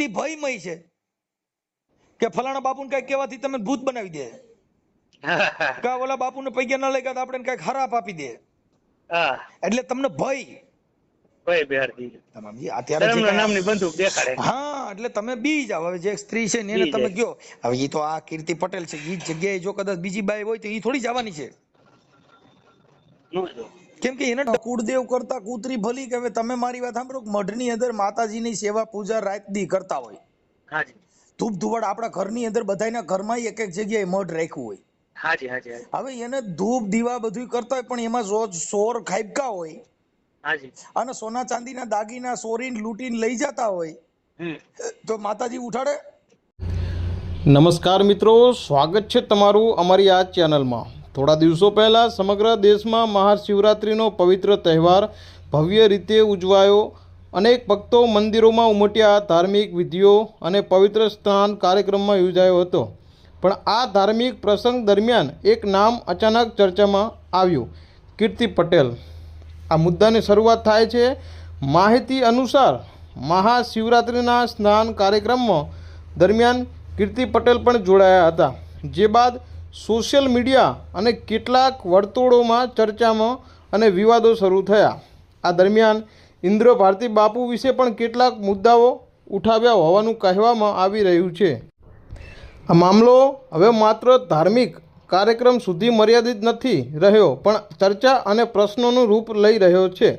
અતિ ભયમય છે કે ફલાણા બાપુને કઈ કહેવાથી તમે ભૂત બનાવી દે, કા ઓલા બાપુને પૈયા ન લાગ્યા તો આપણે કઈક ખરાબ આપી દે, એટલે તમને ભય અત્યારે હા, એટલે તમે બી જાવ. હવે જે સ્ત્રી છે ને એને તમે કયો હવે એ તો આ કીર્તિ પટેલ છે, એ જગ્યાએ જો કદાચ બીજી બાઈ હોય તો એ થોડી જવાની છે, કેમ કે એને કુળદેવ કરતા કૂતરી ભલી કે હવે તમે મારી વાત સાંભળો, મઢની અંદર માતાજીની સેવા પૂજા રાત દી કરતા હોય, ધૂપ ધુવાડ આપણા ઘરની અંદર બધાના ઘરમાં એક એક જગ્યાએ મઢ રાખ્યું હોય, હવે એને ધૂપ દીવા બધું કરતા હોય પણ એમાં રોજ સોર ખાઈબકા હોય અને સોના ચાંદીના દાગીના સોરીને લૂંટીને લઈ જતા હોય તો માતાજી ઉઠાડે? નમસ્કાર મિત્રો, સ્વાગત છે તમારું અમારી આ ચેનલમાં. થોડા દિવસો પહેલાં સમગ્ર દેશમાં મહાશિવરાત્રિનો પવિત્ર તહેવાર ભવ્ય રીતે ઉજવાયો. અનેક ભક્તો મંદિરોમાં ઉમટ્યા. ધાર્મિક વિધિઓ અને પવિત્ર સ્નાન કાર્યક્રમમાં યોજાયો હતો. પણ આ ધાર્મિક પ્રસંગ દરમિયાન એક નામ અચાનક ચર્ચામાં આવ્યું: કીર્તિ પટેલ. આ મુદ્દાની શરૂઆત થાય છે. માહિતી અનુસાર મહાશિવરાત્રિના સ્નાન કાર્યક્રમમાં દરમિયાન કીર્તિ પટેલ પણ જોડાયા હતા, જે બાદ સોશિયલ મીડિયા અને કેટલાક વર્તુળોમાં ચર્ચામાં અને વિવાદો શરૂ થયા. આ દરમિયાન ઇન્દ્ર ભારતી બાપુ વિશે પણ કેટલાક મુદ્દાઓ ઉઠાવ્યા હોવાનું કહેવામાં આવી રહ્યું છે. આ મામલો હવે માત્ર ધાર્મિક કાર્યક્રમ સુધી મર્યાદિત નથી રહ્યો, પણ ચર્ચા અને પ્રશ્નોનું રૂપ લઈ રહ્યો છે.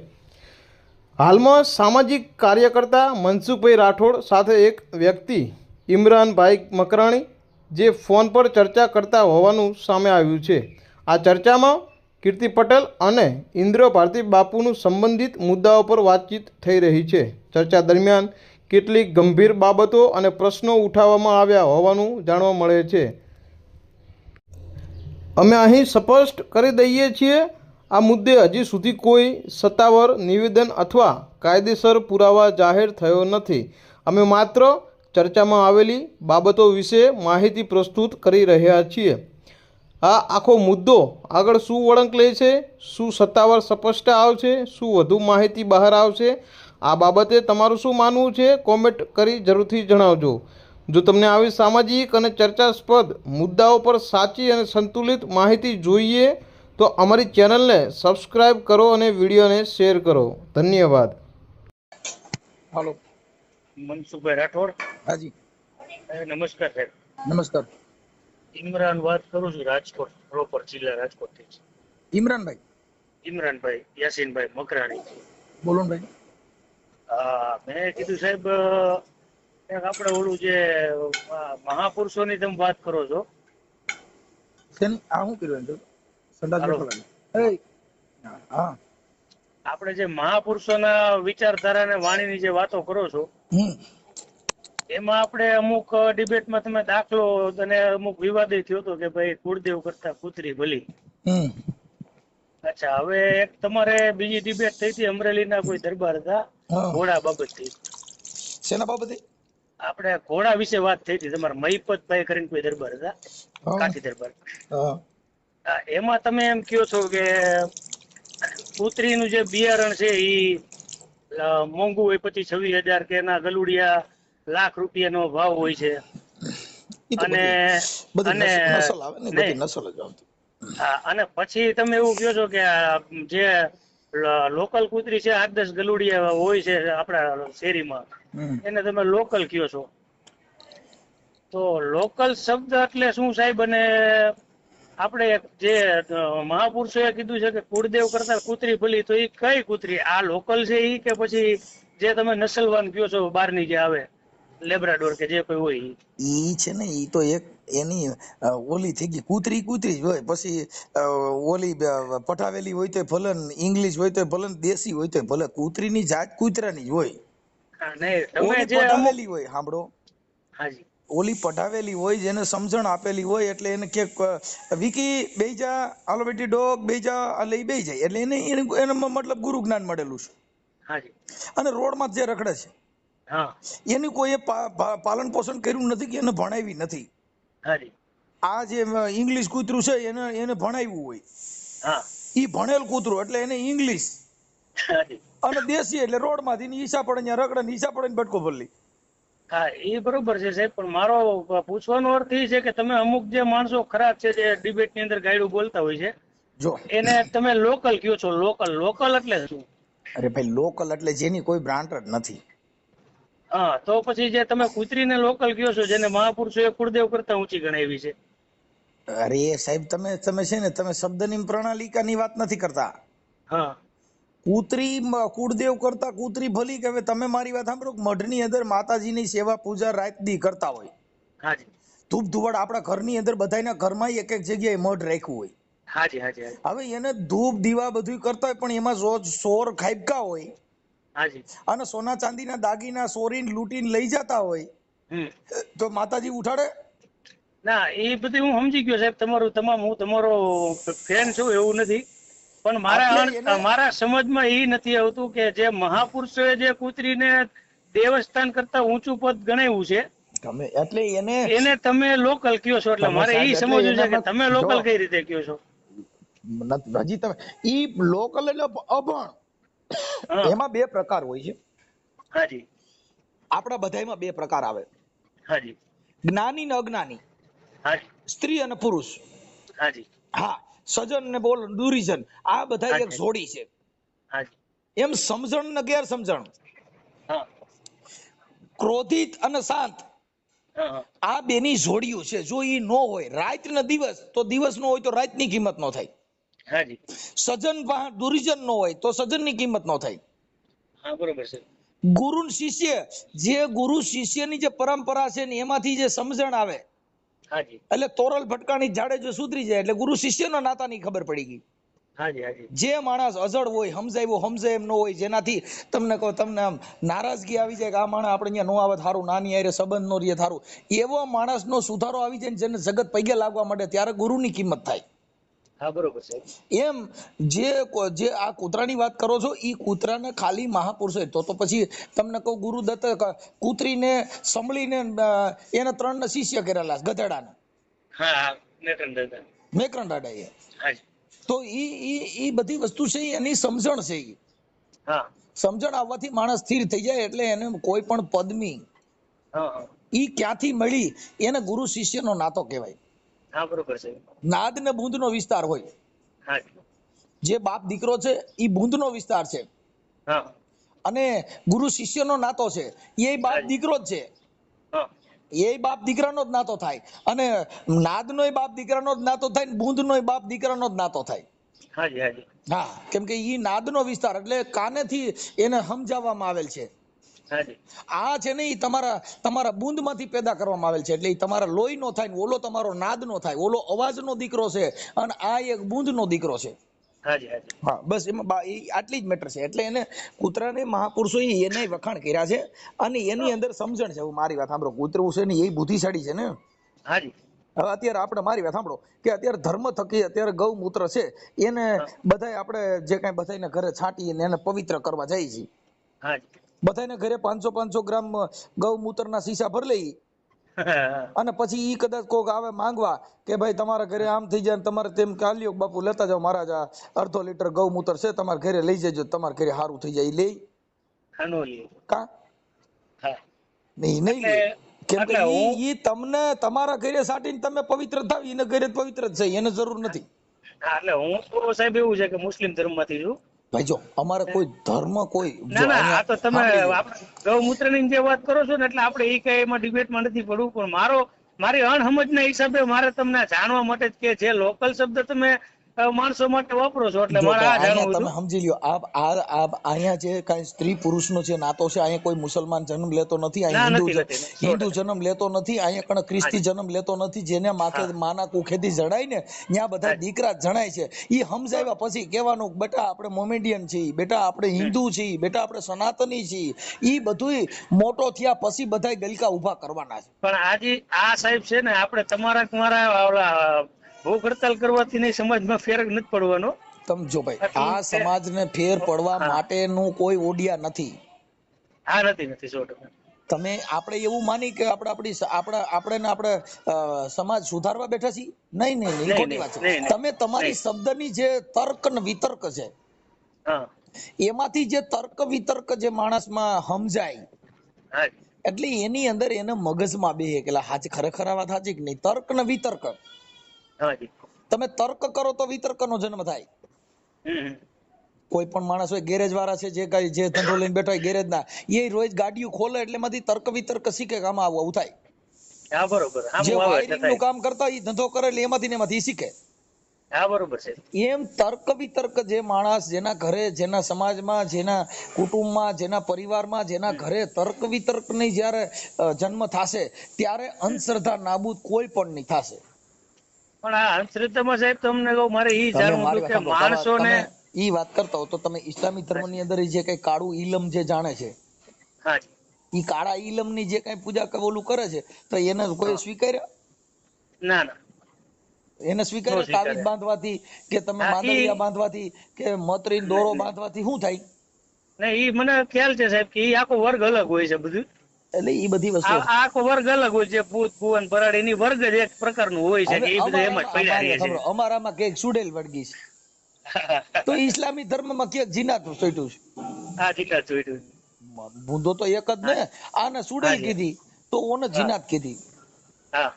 હાલમાં સામાજિક કાર્યકર્તા મનસુખભાઈ રાઠોડ સાથે એક વ્યક્તિ ઇમરાનભાઈ મકરાણી જે ફોન પર ચર્ચા કરતા હોવાનું સામે આવ્યું છે. આ ચર્ચામાં કીર્તિ પટેલ અને ઇન્દ્ર ભારતી બાપુનું સંબંધિત મુદ્દાઓ પર વાતચીત થઈ રહી છે. ચર્ચા દરમિયાન કેટલીક ગંભીર બાબતો અને પ્રશ્નો ઉઠાવવામાં આવ્યા હોવાનું જાણવા મળે છે. અમે અહીં સ્પષ્ટ કરી દઈએ છીએ, આ મુદ્દે હજી સુધી કોઈ સત્તાવાર નિવેદન અથવા કાયદેસર પુરાવા જાહેર થયો નથી. અમે માત્ર ચર્ચામાં આવેલી બાબતો વિશે માહિતી પ્રસ્તુત કરી રહ્યા છીએ. આ આખો મુદ્દો આગળ શું વળાંક લે છે, શું સત્તાવાર સ્પષ્ટતા આવશે, શું વધુ માહિતી બહાર આવશે, આ બાબતે તમારું શું માનવું છે, કોમેન્ટ કરી જરૂરથી જણાવજો. જો તમને આવી સામાજિક અને ચર્ચાસ્પદ મુદ્દાઓ પર સાચી અને સંતુલિત માહિતી જોઈએ તો અમારી ચેનલને સબસ્ક્રાઈબ કરો અને વિડીયોને શેર કરો. ધન્યવાદ. હાલો, મનસુખભાઈ રાઠોડ. હાજી, નમસ્કાર સાહેબ. નમસ્કાર. ઇમરાન વાત કરું છું, રાજકોટ પ્રોપર જિલ્લા રાજકોટથી. ઇમરાનભાઈ? ઇમરાનભાઈ યાસીનભાઈ મકરાણી. બોલો ભાઈ. મેં કીધું સાહેબ, એક આપણે ઓલું જે મહાપુરુષોની તમે વાત કરો છો, આ શું કર્યું? હા, આપણે જે મહાપુરુષોના વિચારધારા અને વાણીની જે વાતો કરો છો, એમાં આપણે અમુક ડિબેટમાં તમે દાખલો અને અમુક વિવાદ થયો હતો કે ભાઈ કુળદેવ કરતા કૂતરી ભલી. અચ્છા, હવે એક તમારે બીજી ડિબેટ થઈ હતી અમરેલીના કોઈ દરબાર હતા ઘોડા બાબતથી. શેના બાબતે? આપણે ઘોડા વિશે વાત થઈ હતી. તમારા મહિપતભાઈ કરીને કોઈ દરબાર હતા, કાઠી દરબાર. એમાં તમે એમ કહો છો કે કૂતરીનું જે બિયારણ છે એ મોંઘું હોય, 25-26 હજાર કે એના ગલુડિયા લાખ રૂપિયાનો ભાવ હોય છે. અને પછી તમે એવું કહો છો કે જે લોકલ કૂતરી છે 8-10 ગલુડિયા હોય છે આપણા શેરીમાં, એને તમે લોકલ કહો છો. તો લોકલ શબ્દ એટલે શું સાહેબ? અને આપણે જે મહાપુરુષોએ કીધું છે કે કુળદેવ કરતા કૂતરી ભલી, તો એ કઈ કૂતરી? આ લોકલ છે એ કે પછી જે તમે નસલવાન કહો છો બહારની જે આવે લેબ્રાડોર કે જે કોઈ હોય ઈ છે ને? ઈ તો એક એની ઓલી થઈ ગઈ. કૂતરી કૂતરી જ હોય, પછી ઓલી પટાવેલી હોય તો ભલે, ઇંગ્લિશ હોય તો ભલે, દેશી હોય તો ભલે, કૂતરીની જાત કૂતરાની જ હોય. ઓલી પટાવેલી હોય, સાંભળો, હાજી, ઓલી પટાવેલી હોય જેને સમજણ આપેલી હોય એટલે એને કે વિકી બેજા, હાલો બેટી ડોગ બેજા, લઈ બે જાય એટલે એને મતલબ ગુરુ જ્ઞાન મળેલું છે. હાજી. અને રોડમાં જે રખડે છે એની કોઈ પાલન પોષણ કર્યું નથી કે એને ભણાવી નથી. આ જે ઇંગ્લિશ કૂતરું છે એને ભણાવ્યું હોય, ઈ ભણેલ કૂતરું એટલે એને ઇંગ્લિશ, અને દેશી એટલે રોડ માંથી ઈસા પડે રખડે, ઈસા પડે ભટકો ભરલી. હા એ બરોબર છે સાહેબ, પણ મારો પૂછવાનો અર્થ એ છે કે તમે અમુક જે માણસો ખરાબ છે જે ડિબેટ ની અંદર ગાયડું બોલતા હોય છે જો એને તમે લોકલ કયો છો. લોકલ લોકલ એટલે શું? અરે ભાઈ લોકલ એટલે જેની કોઈ બ્રાન્ડ જ નથી. હા તો પછી જે તમે કૂતરીને લોકલ કયો છો જેને મહાપુરુષોએ કુળદેવ કરતા ઊંચી ગણાવી છે. અરે સાહેબ તમે તમે છે ને તમે શબ્દની પ્રણાલિકાની વાત નથી કરતા. હા કૂતરી કુળદેવ કરતા કૂતરી ભલી કે હવે તમે મારી વાત સાંભળો, મઢની અંદર માતાજીની સેવા પૂજા રાત દી કરતા હોય. હાજી ધૂપ ધુવાડ આપણા ઘરની અંદર બધાના ઘરમાં એક એક જગ્યાએ મઢ રાખ્યું હોય. હાજી હાજી હાજી હવે એને ધૂપ દીવા બધું કરતા હોય પણ એમાં રોજ સોર ખાબકા હોય હાજી. અને સોના ચાંદીના દાગીના સોરીને લૂંટીને લઈ જતા હોય તો માતાજી ઉઠાડે? ના એ બધું હું સમજી ગયો સાહેબ, તમારું તમામ હું તમારો ફેન છું એવું નથી, પણ મારા સમજમાં એ નથી આવતું કે જે મહાપુરુષોએ જે કૂતરીને દેવસ્થાન કરતા ઊંચું પદ ગણાવ્યું છે તમે એટલે એને તમે લોકલ કયો છો. એટલે મારે એ સમજવું છે કે તમે લોકલ કઈ રીતે કયો છો. હજી તમે ઈ લોકલ એટલે અભણ. એમાં બે પ્રકાર હોય છે. હાજી આપણા બધામાં બે પ્રકાર આવે. હાજી જ્ઞાની ને અજ્ઞાની, હાજી સ્ત્રી અને પુરુષ. હાજી હા, સજન ને બોલ દુરીજન, આ બધા એક જોડી છે. હાજી એમ સમજણ ને ગેર સમજણ, હા ક્રોધિત અને શાંત, હા આ બેની જોડિયું છે. જો ઈ નો હોય રાત ને દિવસ તો દિવસ નો હોય તો રાત ની કિંમત નો થાય. હાજી સજન દુરીજન નો હોય તો સજન ની કિંમત નો થાય. હા બરોબર છે. ગુરુ શિષ્ય, જે ગુરુ શિષ્યની જે પરંપરા છે ને એમાંથી જે સમજણ આવે, હાજી એટલે તોરલ ભટકાણી ઝાડે જો સુધરી જાય એટલે ગુરુ શિષ્યના નાતાની ખબર પડી ગઈ. હાજી હાજી જે માણસ અજળ હોય, સમજાવ્યો સમજે એમ ન હોય, જેનાથી તમને કહો તમને આમ નારાજગી આવી જાય કે આ માણસ આપણે અહીંયા નો આવે થારું, નાની આરે સંબંધ નો રહે થારું, એવો માણસનો સુધારો આવી જાય જેને જગત પૈગે લાગવા માંડે ત્યારે ગુરુની કિંમત થાય. હા બરોબર છે. એમ જે આ કૂતરાની વાત કરો છો એ કૂતરાને ખાલી મહાપુરુષો તો પછી તમને કહું ગુરુદત્ત કૂતરીને સંભળીને એને 3 શિષ્ય કરેલા ગધેડાને. હા મેકરણ દાદાએ. હાજી તો ઈ બધી વસ્તુ છે એની સમજણ છે. હા સમજણ આવવાથી માણસ સ્થિર થઈ જાય. એટલે એને કોઈ પણ પદમી હા ઈ ક્યાંથી મળી એને ગુરુ શિષ્યનો નાતો કહેવાય. હા બરોબર છે. નાદ ને બુંદનો વિસ્તાર હોય. હાજી જે બાપ દીકરો છે એ બુંદનો વિસ્તાર છે હા અને ગુરુ શિષ્યનો નાતો છે એ બાપ દીકરો જ છે. હા એ બાપ દીકરાનો જ નાતો થાય અને નાદનોય બાપ દીકરાનો જ નાતો થાય ને બુંદનોય બાપ દીકરાનો જ નાતો થાય. હાજી હાજી હા, કેમ કે ઈ નાદનો વિસ્તાર એટલે કાનેથી એને સમજાવવામાં આવેલ છે. હાજી આ છે ને ઈ તમારા બુંદમાંથી પેદા કરવામાં આવેલ છે. એટલે ઈ તમારા લોહીનો થાય ને ઓલો તમારો નાદનો થાય. ઓલો અવાજનો દીકરો છે અને આ એક બુંદનો દીકરો છે. હાજી હાજી હા, બસ એમાં આટલી જ મેટર છે. એટલે એને કૂતરાને મહાપુરુષોએ એને વખાણ કર્યા છે અને એની અંદર સમજણ છે. મારી વાત સાંભળો, કૂતરું છે ને એ બુદ્ધિશાળી છે ને. હાજી હવે અત્યારે આપણે મારી વાત સાંભળો કે અત્યારે ધર્મ થકી અત્યારે ગૌમૂત્ર છે એને બધાય આપણે જે કાંઈ બધાને ઘરે છાંટીને એને પવિત્ર કરવા જાય છે. હાજી બધાને ઘરે 500 ગ્રામ ગૌમૂત્રના શીશા ભરી લઈ અને પછી ઈ કદાચ કોક આવે માંગવા કે ભાઈ તમારા ઘરે આમ થઈ જાય તમારે તેમ કાલ્યો બાપુ લેતા જાઓ મહારાજ, આ 1/2 લીટર ગૌમૂત્ર છે તમારા ઘરે લઈ જજો, તમારા ઘરે સારું થઈ જાય. લે કા નહીં લે. કેમ કે ઈ તમને તમારા ઘરે સાટીને તમે પવિત્ર થાવ, એને ઘરે પવિત્ર જ છે, એને જરૂર નથી. એટલે હું તો સાહેબ એવું છે કે મુસ્લિમ ધર્મમાંથી છું. ભાઈ જો અમારે કોઈ ધર્મ કોઈ ના આ તો તમે ગૌમૂત્ર ની જે વાત કરો છો ને એટલે આપણે એ કઈ એમાં ડિબેટમાં નથી પડવું, પણ મારી અણસમજના હિસાબે મારે તમને જાણવા માટે જ કે જે લોકલ શબ્દ તમે માણસો માટે વાપરો છો એટલે મારે આ જાણવું તમે સમજી લ્યો. અહીંયા જે કઈ સ્ત્રી પુરુષનો જે નાતો છે, અહીંયા કોઈ મુસલમાન જન્મ લેતો નથી, અહીંયા હિન્દુ જન્મ લેતો નથી, અહીંયા કણ ખ્રિસ્તી જન્મ લેતો નથી. જેને માથે માના કુખેથી જણાય ને ત્યાં બધા દીકરા જણાય છે. ઈ સમજાવ્યા પછી કહેવાનું બેટા આપણે મોમેડિયન છીએ, બેટા આપણે હિન્દુ છીએ, બેટા આપણે સનાતની છીએ. ઈ બધું મોટો થયા પછી બધા ગલકા ઉભા કરવાના છે. પણ આજે આ સાહેબ છે ને આપણે તમારા ભૂખ હડતાલ કરવાથી નહીં સમાજમાં ફેર નથી પડવાનો. સમજો ભાઈ, આ સમાજને ફેર પડવા માટેનું કોઈ ઓડિયા નથી. હા નથી 100%. તમે આપણે એવું માની કે આપણે સમાજ સુધારવા બેઠા છીએ? નહીં, ખોટી વાત છે. તમે તમારી શબ્દની જે તર્ક ને વિતર્ક છે એમાંથી જે તર્ક વિતર્ક જે માણસમાં સમજાય એટલે એની અંદર એને મગજમાં બે કે હાચ ખરેખર આ વાત સાચી કે નહીં. તર્ક ને વિતર્ક, હાજી. તમે તર્ક કરો તો વિતર્કનો જન્મ થાય. હમ. કોઈ પણ માણસ હોય, ગેરેજ વાળા છે, જે કઈ જે ધંધો લઈને બેઠા હોય ગેરેજ ના, એ રોજ ગાડીઓ ખોલે એટલે એમાંથી તર્ક વિતર્ક શીખે કે આમાં આવું થાય. હા બરોબર. જે વાયરિંગ નું કામ કરતા હોય એ ધંધો કરે એટલે એમાંથી ને એમાંથી શીખે. હા બરોબર છે. એમ તર્ક વિતર્ક જે માણસ જેના ઘરે, જેના સમાજમાં, જેના કુટુંબમાં, જેના પરિવારમાં, જેના ઘરે તર્ક વિતર્ક ની જયારે જન્મ થશે ત્યારે અંધશ્રદ્ધા નાબૂદ કોઈ પણ નહીં થશે. પણ આ અંધશ્રદ્ધામાં સાહેબ તમને કહું, મારે ઈ જાણવું હતું કે માણસોને ઈ વાત કરતા હો તો તમે ઇસ્લામી ધર્મ ની અંદર જે કઈ કાળું ઈલમ જે જાણે છે, હાજી, ઈ કાળા ઈલમ ની જે કઈ પૂજા ઓલું કરે છે તો એને કોઈ સ્વીકાર્યા? ના ના, એને સ્વીકાર્યા? તાવીજ બાંધવાથી કે તમે માંદલિયા બાંધવાથી કે મતરીન દોરો બાંધવાથી શું થાય? નહીં, ઈ મને ખ્યાલ છે સાહેબ કે ઈ આખો વર્ગ અલગ હોય છે બધું. એટલે ઈ બધી વસ્તુ આખો વર્ગ અલગ હોય છે. ભૂત ભુવન ભરાડ એની વર્ગ જ એક પ્રકારનું હોય છે કે ઈ બધું એમ જ પડ્યા રહે છે. અમારામાં કેક સુડેલ વળગી છે તો ઇસ્લામી ધર્મમાં કેક જીનાત સોટ્યું છે. હા જીનાત સોટ્યું. બુંદો તો એક જ ને. આને સુડેલ કીધી તો ઓને જીનાત કીધી. હા,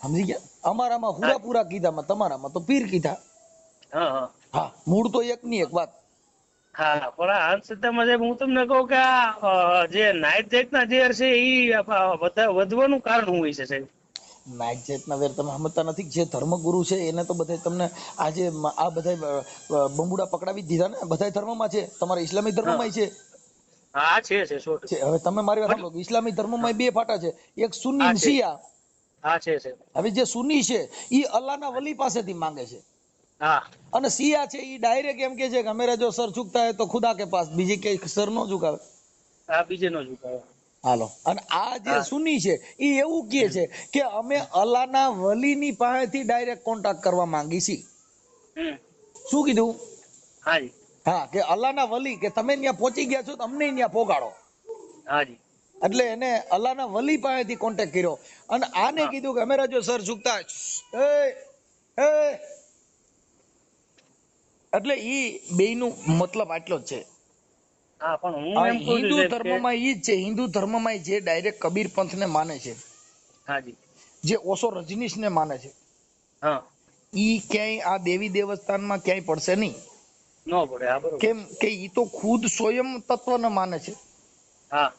સમજી ગયા? અમારામાં હુરાપુરા કીધામાં, તમારામાં તો પીર કીધા. હા હા, મૂળ તો એક ની એક વાત. હા, પણ આ અંધશ્રદ્ધામાં સાહેબ હું તમને કહું કે આ જે નાઈટ જાતના ઝેર છે ઈ વધવાનું કારણ શું હોય છે સાહેબ? નાઈટ જાતના વેર તમે સમજતા નથી. જે ધર્મગુરુ છે એને તો બધા તમને આજે આ બધા બંબુડા પકડાવી જ દીધા ને. બધા ધર્મમાં છે, તમારા ઇસ્લામી ધર્મમાં છે. હા છે. હવે તમે મારી વાત સાંભળો, ઇસ્લામી ધર્મમાં બે ફાટા છે, એક સુન્ની ને શિયા. હા છે. હવે જે સુન્ની છે ઈ અલ્લાહના વલી પાસેથી માંગે છે. હા, અને શિયા છે ઈ ડાયરેક્ટ એમ કે છે કે હમેરા જો સર ઝુકતા હે તો ખુદા કે પાસ, બીજી કે સર નો ઝુકાવે. હા, બીજે નો ઝુકાવે. હાલો. અને આ જે સુન્ની છે ઈ એવું કહે છે કે અમે અલ્લાહના વલીની પાસેથી ડાયરેક્ટ કોન્ટેક્ટ કરવા માંગી છીએ. શું કીધું? હાજી. હા, કે અલ્લાહના વલી કે તમે ત્યાં પહોંચી ગયા છો તો અમને ત્યાં પોગાડો. હાજી. એટલે એને અલ્લાહના વલી પાસેથી કોન્ટેક્ટ કર્યો અને આને કીધું કે હમેરા જો સર ઝુકતા એટલે ઈ બેયનું મતલબ આટલો જ છે. હા, પણ હું એમ કહું છું હિન્દુ ધર્મમાં ઈ જ છે. હિન્દુ ધર્મમાં જે ડાયરેક્ટ કબીર પંથને માને છે, હાજી, જે ઓશો રજનીશને માને છે, હા, ઈ ક્યાંય આ દેવી દેવસ્થાનમાં ક્યાંય પડશે નહીં. નો પડે. હા બરોબર. કેમ કે ઈ તો ખુદ સ્વયં તત્વને માને છે. હા,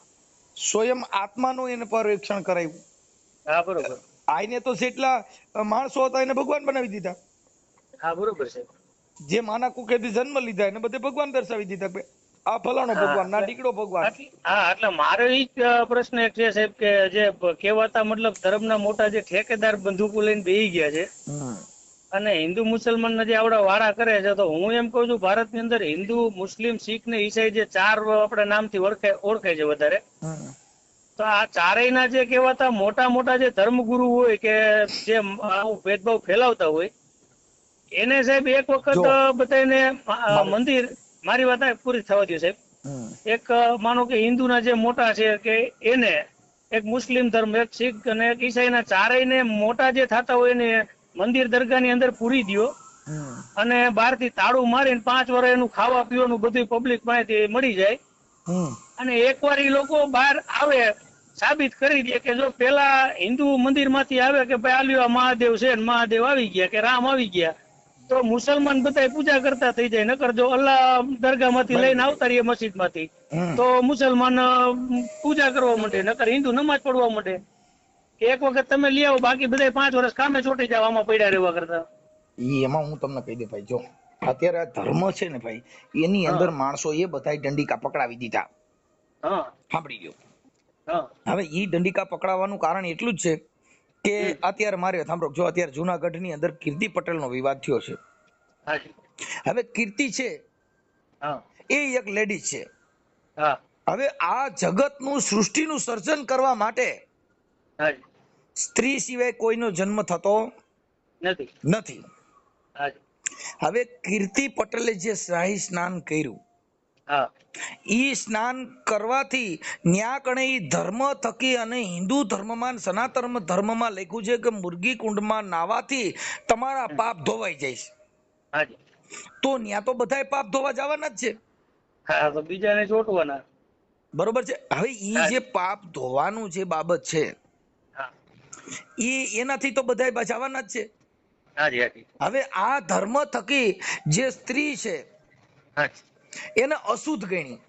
સ્વયં આત્માનું એને પરીક્ષણ કરાવ્યું. હા બરોબર. આઈને તો જેટલા માણસો હતા એને ભગવાન બનાવી દીધા. હા બરોબર છે. જે માના કુખેથી જન્મ લીધા એને બધે ભગવાન દર્શાવી દીધા. આ ફલાણો ભગવાન, ના ડીકડો ભગવાન. હા, એટલે મારો ઈ જ પ્રશ્ન એક છે સાહેબ કે જે કહેવાતા મતલબ ધર્મના મોટા જે ઠેકેદાર બંદૂકો લઈને બેહી ગયા છે અને હિન્દુ મુસલમાન જે આવડા વારા કરે છે, તો હું એમ કઉ છું ભારતની અંદર હિન્દુ, મુસ્લિમ, શીખ ને ઈસાઈ જે ચાર આપણે નામથી ઓળખાય છે વધારે, તો આ ચારેયના જે કહેવાતા મોટા મોટા જે ધર્મગુરુ હોય કે જે આવું ભેદભાવ ફેલાવતા હોય એને સાહેબ એક વખત બધાને મંદિર, મારી વાત પૂરી થવા દો સાહેબ, એક માનો કે હિન્દુના જે મોટા છે કે એને, એક મુસ્લિમ ધર્મ, એક શીખ અને એક ઈસાઈના ચારેયને મોટા જે થતા હોય એને મંદિર દરગાહની અંદર પૂરી દો અને બહારથી તાળું મારીને 5 વર્ષ એનું ખાવા પીવાનું બધું પબ્લિક પાસેથી મળી જાય અને એકવાર એ લોકો બહાર આવે, સાબિત કરી દે કે જો પેલા હિન્દુ મંદિર માંથી આવે કે ભાઈ આલ્યો મહાદેવ છે, મહાદેવ આવી ગયા કે રામ આવી ગયા, તો મુસલમાન બધા પૂજા કરતા થઈ જાય. નકર જો અલ્લાહ દરગાહ માંથી લઈને આવતા રહીએ મસ્જિદ માંથી તો મુસલમાન પૂજા કરવા માંડે, નકર હિન્દુ નમાજ પડવા માંડે. એક વખત તમે લઈ આવો, બાકી બધા 5 વર્ષ કામે ચોટી જાવ આમાં પડ્યા રહેવા કરતા. એમાં હું તમને કહી દઉં ભાઈ, જો અત્યારે આ ધર્મ છે ને ભાઈ, એની અંદર માણસો એ બધા દંડિકા પકડાવી દીધા. સાંભળી ગયો? હવે ઈ દંડિકા પકડાવવાનું કારણ એટલું જ છે કે અત્યારે મારે સાંભળો, જો અત્યારે જુનાગઢ ની અંદર કીર્તિ પટેલ નો વિવાદ થયો છે. હવે કીર્તિ છે એ એક લેડીઝ છે. હવે આ જગતનું, સૃષ્ટિનું સર્જન કરવા માટે સ્ત્રી સિવાય કોઈનો જન્મ થતો નથી. હવે કીર્તિ પટેલે જે શાહી સ્નાન કર્યું, ઈ સ્નાન કરવાથી ન્યા કણે ઈ ધર્મ થકી અને હિન્દુ ધર્મમાં, સનાતન ધર્મમાં લખ્યું છે કે મુર્ગી કુંડમાં નાવાથી તમારા પાપ ધોવાઈ જાય છે. તો ન્યા તો બધાય પાપ ધોવા જવાના જ છે. હા, તો બીજાને ચોટવાના. બરોબર છે. હવે ઈ જે પાપ ધોવાનું જે બાબત છે હા એનાથી તો બધા બચાવવાના જ છે. હાજી હાજી હવે આ ધર્મ થકી જે સ્ત્રી છે હાજી એને અશુદ્ધ ગણી.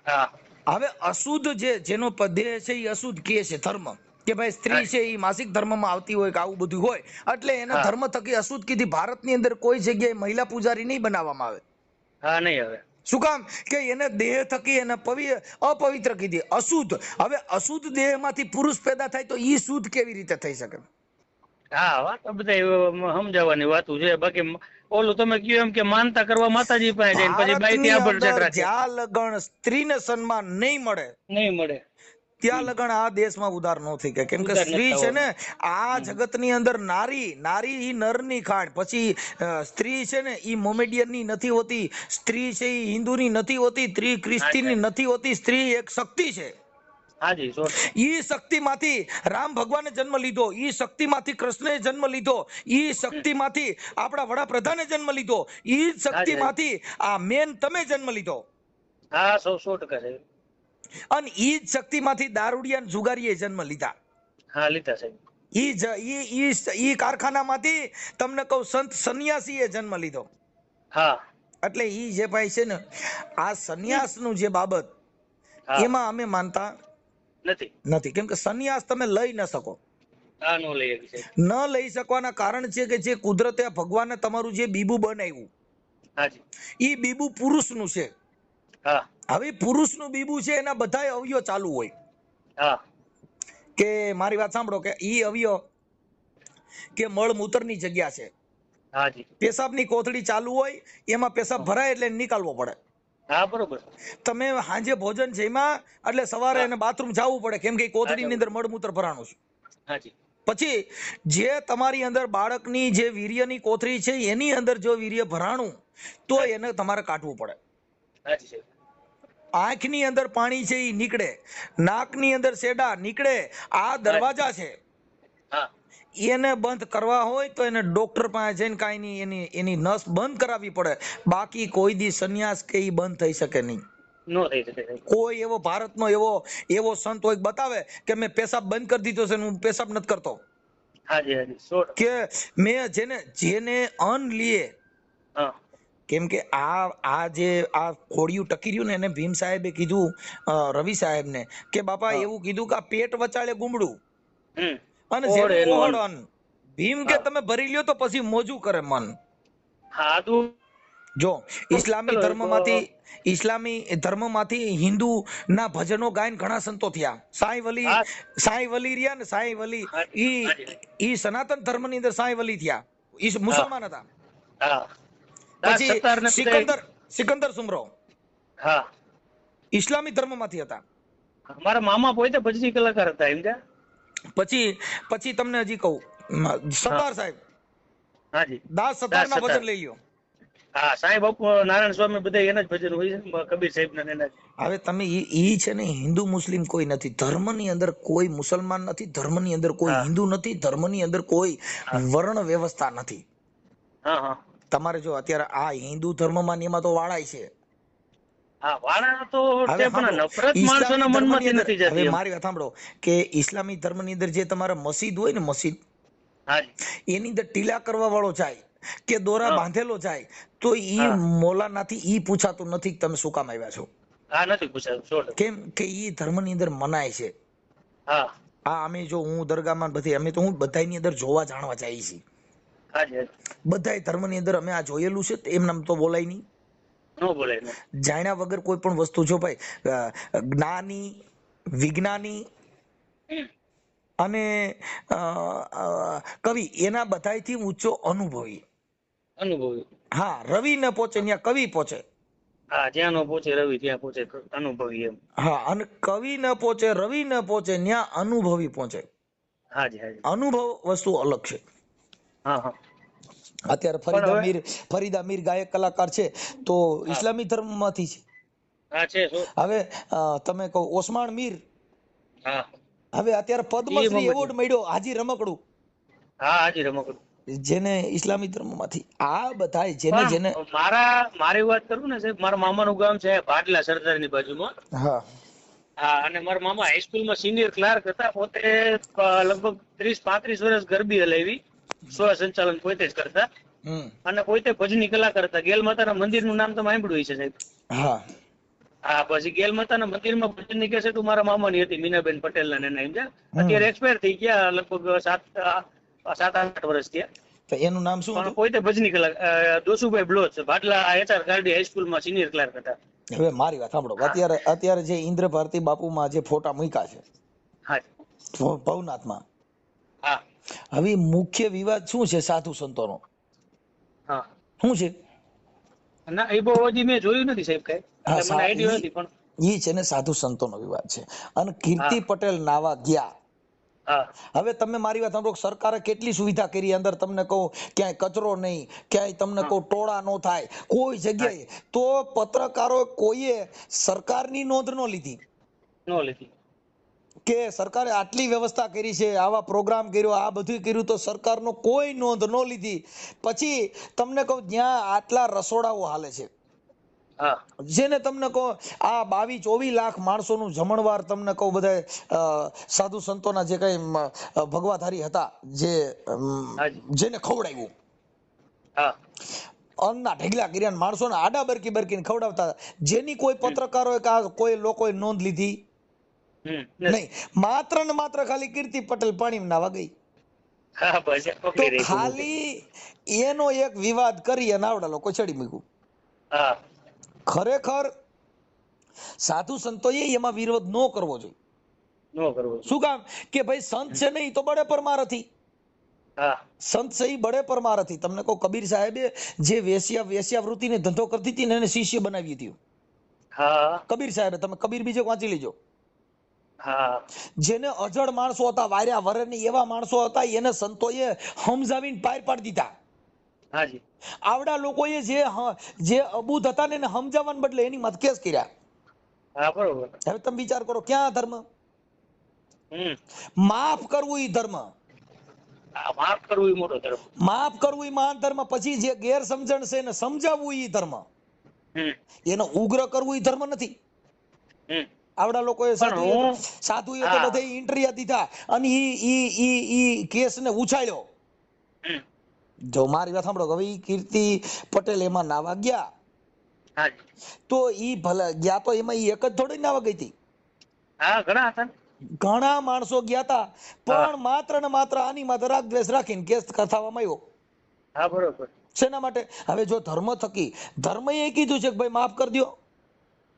હા હવે અશુદ્ધ જેનો દેહ છે એ અશુદ્ધ કે છે ધર્મ, કે ભાઈ સ્ત્રી છે એ માસિક ધર્મમાં આવતી હોય કે આવું બધું હોય એટલે એના હા. ધર્મ થકી અશુદ્ધ કીધી. ભારતની અંદર કોઈ જગ્યાએ મહિલા પૂજારી નહીં બનાવવામાં આવે. હા નહીં હવે શું કામ? કે એને દેહ થકી એને અપવિત્ર કીધી, અશુદ્ધ. હવે અશુદ્ધ દેહમાંથી પુરુષ પેદા થાય તો ઈ શુદ્ધ કેવી રીતે થઈ શકે? હા વાત બધા સમજાવવાની વાતું છે. બાકી ઓલું તમે કહ્યું એમ કે માનતા કરવા માતાજી પાસે જઈને પછી બાઈ ભારતની ત્યાં અંદર ભરસક રાખે, જ્યાં લગણ સ્ત્રીને સન્માન નહીં મળે નહીં મળે ત્યાં લગણ આ દેશમાં ઉધાર ન થઈ ગયા. કેમ કે ઉધાર સ્ત્રી નથી છે ને થવાનું. આ જગતની અંદર નારી ઈ નરની ખાણ. પછી સ્ત્રી છે ને ઈ મોમેડિયનની નથી હોતી, સ્ત્રી છે ઈ હિન્દુની નથી હોતી, સ્ત્રી ખ્રિસ્તીની નથી હોતી. સ્ત્રી એક શક્તિ છે. હાજી ઈ શક્તિમાંથી રામ ભગવાને જન્મ લીધો, ઈ શક્તિમાંથી કૃષ્ણએ જન્મ લીધો, ઈ શક્તિમાંથી આપણા વડાપ્રધાને જન્મ લીધો, ઈ શક્તિમાંથી આ મેન તમે જન્મ લીધો. હા 100% છે. અને ઈ જ શક્તિમાંથી દારૂડિયા અને જુગારીએ જન્મ લીધા. હા લીધા સાહેબ. ઈ કારખાનામાંથી તમને કહું સંત સંન્યાસીએ જન્મ લીધો. હા એટલે ઈ જે ભાઈ છે ને આ સંન્યાસનું જે બાબત એમાં અમે માનતા નથી. કેમ કે સંન્યાસ તમે લઈ ન શકો. હા નો લઈ શકે. ન લઈ શકવાના કારણ છે કે જે કુદરતે ભગવાને તમારું જે બીબું બનાવ્યું હાજી ઈ બીબું પુરુષનું છે. હા હવે પુરુષનું બીબું છે એના બધાય અવયવ ચાલુ હોય. હા કે મારી વાત સાંભળો કે ઈ અવયવ કે મળમૂત્રની જગ્યા છે, હાજી પેશાબની કોથળી ચાલુ હોય એમાં પેશાબ ભરાય એટલે નીકાળવો પડે. હા બરોબર. તમે સાંજે ભોજન જમ્યા એટલે સવારે એને બાથરૂમ જવું પડે, કેમ કે કોથળીની અંદર મળમૂત્ર ભરાણું છે. હાજી પછી જે તમારી અંદર બાળકની જે વીર્યની કોથળી છે એની અંદર જો વીર્ય ભરાણું તો એને તમારે કાઢવું પડે. હાજી સાહેબ. આંખની અંદર પાણી છે એ નીકળે, નાકની અંદર શેડા નીકળે, આ દરવાજા છે હા એને બંધ કરવા હોય તો એને ડોક્ટર પાસે જઈને કાંઈ નહીં એની નસ બંધ કરાવવી પડે. બાકી કોઈ દી સંન્યાસ કે ઈ બંધ થઈ શકે નહીં. નો થઈ શકે. કોઈ એવો ભારતનો એવો સંત હોય બતાવે કે મેં પેશાબ બંધ કરી દીધો છે, હું પેશાબ નથી કરતો. હાજી હાજી 100%. કે મેં જેને અન્ન લીએ, હા કેમ કે આ જે આ ખોડિયું ટકી રહ્યું ને એને ભીમ સાહેબે કીધું રવિ સાહેબને કે બાપા એવું કીધું કે આ પેટ વચાળે ગુમડું અને જેનું અન્ન. ભીમ કે તમે ભરી લ્યો તો પછી મોજું કરે મન. હા તું જો ઇસ્લામી ધર્મમાંથી હિન્દુ ના ભજનો ગાયન ઘણા સંતો થયા. સાંઈ વલી રહ્યા ને, સાંઈ વલી ઈ સનાતન ધર્મની અંદર સાંઈ વલી થયા, ઈ મુસલમાન હતા. હા પછી સિકંદર સુમરો હા ઇસ્લામી ધર્મમાંથી હતા. મારા મામા પોતે ભજની કલાકાર હતા એમ કે. પછી તમને હજી કહું સરદાર સાહેબ, હાજી દાસ સરદારના ભજન લઈ લ્યો. હા સાંઈ બાપુ નારાયણ સ્વામી બધા એના જ ભજન હોય છે, કબીર સાહેબ ના એના. હવે તમે ઈ છે ને હિન્દુ મુસ્લિમ કોઈ નથી, ધર્મની અંદર કોઈ મુસલમાન નથી, ધર્મની અંદર કોઈ હિન્દુ નથી, ધર્મની અંદર કોઈ વર્ણ વ્યવસ્થા નથી. હા હા તમારે જો અત્યારે આ હિન્દુ ધર્મમાં ને એમાં તો વાળાય છે. હા વાળા તો છે પણ નફરત માણસોના મનમાંથી નથી જતી. હવે મારી વાત સાંભળો કે ઇસ્લામી ધર્મની અંદર જે તમારા મસ્જિદ હોય ને, મસ્જિદ એની અંદર ટીલા કરવા વાળો જાય કે દોરા બાંધેલો જાય તો ઈ મોલાનાથી ઈ પૂછાતું નથી તમે શું કામ આવ્યા છો. હા નથી પૂછાતું. કેમ કે ઈ ધર્મની અંદર મનાય છે. હા અમે જો હું દરગાહમાં બધી અમે તો હું બધાની અંદર જોવા જાણવા જઈએ છીએ. બધાય ધર્મની અંદર અમે આ જોયેલું છે, એમ નામ તો બોલાય નહીં. નો બોલાય. જાણ્યા વગર કોઈ પણ વસ્તુ જો ભાઈ જ્ઞાની, વિજ્ઞાની અને કવિ એના બધાયથી ઊંચો અનુભવી. હા, રવિ ન પહોંચે ત્યાં કવિ પહોંચે. હા જ્યાં નો પહોંચે રવિ ત્યાં પહોંચે અનુભવી એમ. હા અને કવિ ન પહોંચે, રવિ ન પહોંચે ત્યાં અનુભવી પહોંચે. હાજી હાજી અનુભવ વસ્તુ અલગ છે. હા હા અત્યારે ફરીદા મીર ગાયક કલાકાર છે તો ઇસ્લામી ધર્મમાંથી છે. હા છે. હવે તમે કહો ઓસ્માન મીર, હા હવે અત્યારે પદ્મશ્રી એવોર્ડ મળ્યો હાજી રમકડું. હા હાજી રમકડું જેને ઇસ્લામી ધર્મમાંથી. આ બધા જેને મારી વાત કરું ને સાહેબ, મારા મામાનું ગામ છે ભાટલા સરદારની બાજુમાં. હા હા, અને મારા મામા હાઈસ્કૂલમાં સિનિયર ક્લાર્ક હતા, પોતે લગભગ 30-35 વર્ષ ગરબી હલાવી, સ્વસંચાલન પોતે જ કરતા, અને પોતે ભજની કલાકાર હતા. ગેલ માતાના મંદિરનું નામ તમે સાંભળ્યું હશે સાહેબ? હા હા, પછી ગેલ માતાના મંદિરમાં ભજનની કેસેટ મારા મામાની હતી, મીનાબેન પટેલના એના એમ છે. અત્યારે એક્સપાયર થઈ ગયા, લગભગ 7-8 વર્ષ થયા. તો એનું નામ શું પણ હતું? પોતે ભજની કલાકાર, દોસુભાઈ બ્લોચ, ભાડલા HR ગાર્ડી હાઈસ્કૂલમાં સિનિયર ક્લાર્ક હતા. હવે મારી વાત સાંભળો, અત્યારે જે ઇન્દ્ર ભારતી બાપુમાં જે ફોટા મૂક્યા છે હા ભવનાથમાં, હા હવે મુખ્ય વિવાદ શું છે સાધુ સંતોનો? હા, શું છે? ના એ બહુ હજી મેં જોયું નથી સાહેબ કઈ, એટલે મને આઈડિયા નથી. પણ ઈ છે ને સાધુ સંતોનો વિવાદ છે. અને કીર્તિ હા પટેલ નાવા ગયા. હા હવે તમે મારી વાત સાંભળો, સરકારે કેટલી સુવિધા કરી, અંદર તમને કહું ક્યાંય કચરો નહીં, ક્યાંય તમને કહું ટોળા નો થાય કોઈ જગ્યાએ, તો પત્રકારો કોઈએ સરકારની નોંધ ન લીધી નો લીધી કે સરકારે આટલી વ્યવસ્થા કરી છે, આવા પ્રોગ્રામ કર્યો, આ બધું કર્યું, તો સરકારનો કોઈ નોંધ ન લીધી. પછી તમને કહું જ્યાં આટલા રસોડાઓ હાલે છે, હા જેને તમને કહો આ 22-24 લાખ માણસોનું જમણવાર, તમને કહું બધા સાધુ સંતોના જે કઈ ભગવાધારી હતા, જેને ખવડાવ્યું, હા અન્નના ઢગલા કર્યા, માણસોને આડા બરકી બરકીને ખવડાવતા, જેની કોઈ પત્રકારોએ કે કોઈ લોકોએ નોંધ લીધી નહીં. માત્ર ને માત્ર ખાલી કીર્તિ પટેલ પાણી નાવા ગઈ, હા બસ તો ખાલી એનો એક વિવાદ કરી અને આવડા લોકો ચડી મૂક્યું. હા ખરેખર સાધુ સંતોએ એમાં વિરોધ ન કરવો જોઈએ. નો કરવો. શું કામ? કે ભાઈ સંત છે નહીં તો બડે પરમાર હતી. હા સંત છે બડે પરમાર હતી. તમને કહું, કબીર સાહેબે જે વેશ્યાવૃત્તિને ધંધો કરતી હતી ને એને શિષ્ય બનાવી હતી. હા કબીર સાહેબે, તમે કબીર બીજે વાંચી લેજો. હા જેને અજળ માણસો હતા, વાર્યા વરણની એવા માણસો હતા, એને સંતોએ સમજાવીને પાર પાડી દીધા. હાજી આવડા લોકોએ જે અબૂધ હતા ને એને સમજાવવાને બદલે એની મતકેસ કર્યા. હા બરોબર. હવે તમે વિચાર કરો, ક્યાં ધર્મ? માફ કરવું ઈ ધર્મ, માફ કરવું એ મોટો ધર્મ, માફ કરવું ઈ મહાન ધર્મ. પછી જે ગેરસમજણ છે એને સમજાવવું ઈ ધર્મ, એનો ઉગ્ર કરવું ઈ ધર્મ નથી. આવડા લોકોએ સાધુએ તો બધે ઇન્ટરવ્યુ દીધા અને ઈ કેસને ઉછાળ્યો. જો મારી વાત સાંભળો, હવે ઈ કીર્તિ પટેલ એમાં નાવા ગયા, તો ઈ ભલે ગયા, તો એમાં ઈ એક જ થોડી નાવા ગઈ હતી, ઘણા માણસો ગયા હતા, પણ માત્ર ને માત્ર આની માત્ર રાગદ્વેષ રાખીને કેસ થવામાં આવ્યો. હા બરોબર. શેના માટે? હવે જો ધર્મ થકી, ધર્મએ કીધું છે કે ભાઈ માફ કરી દો,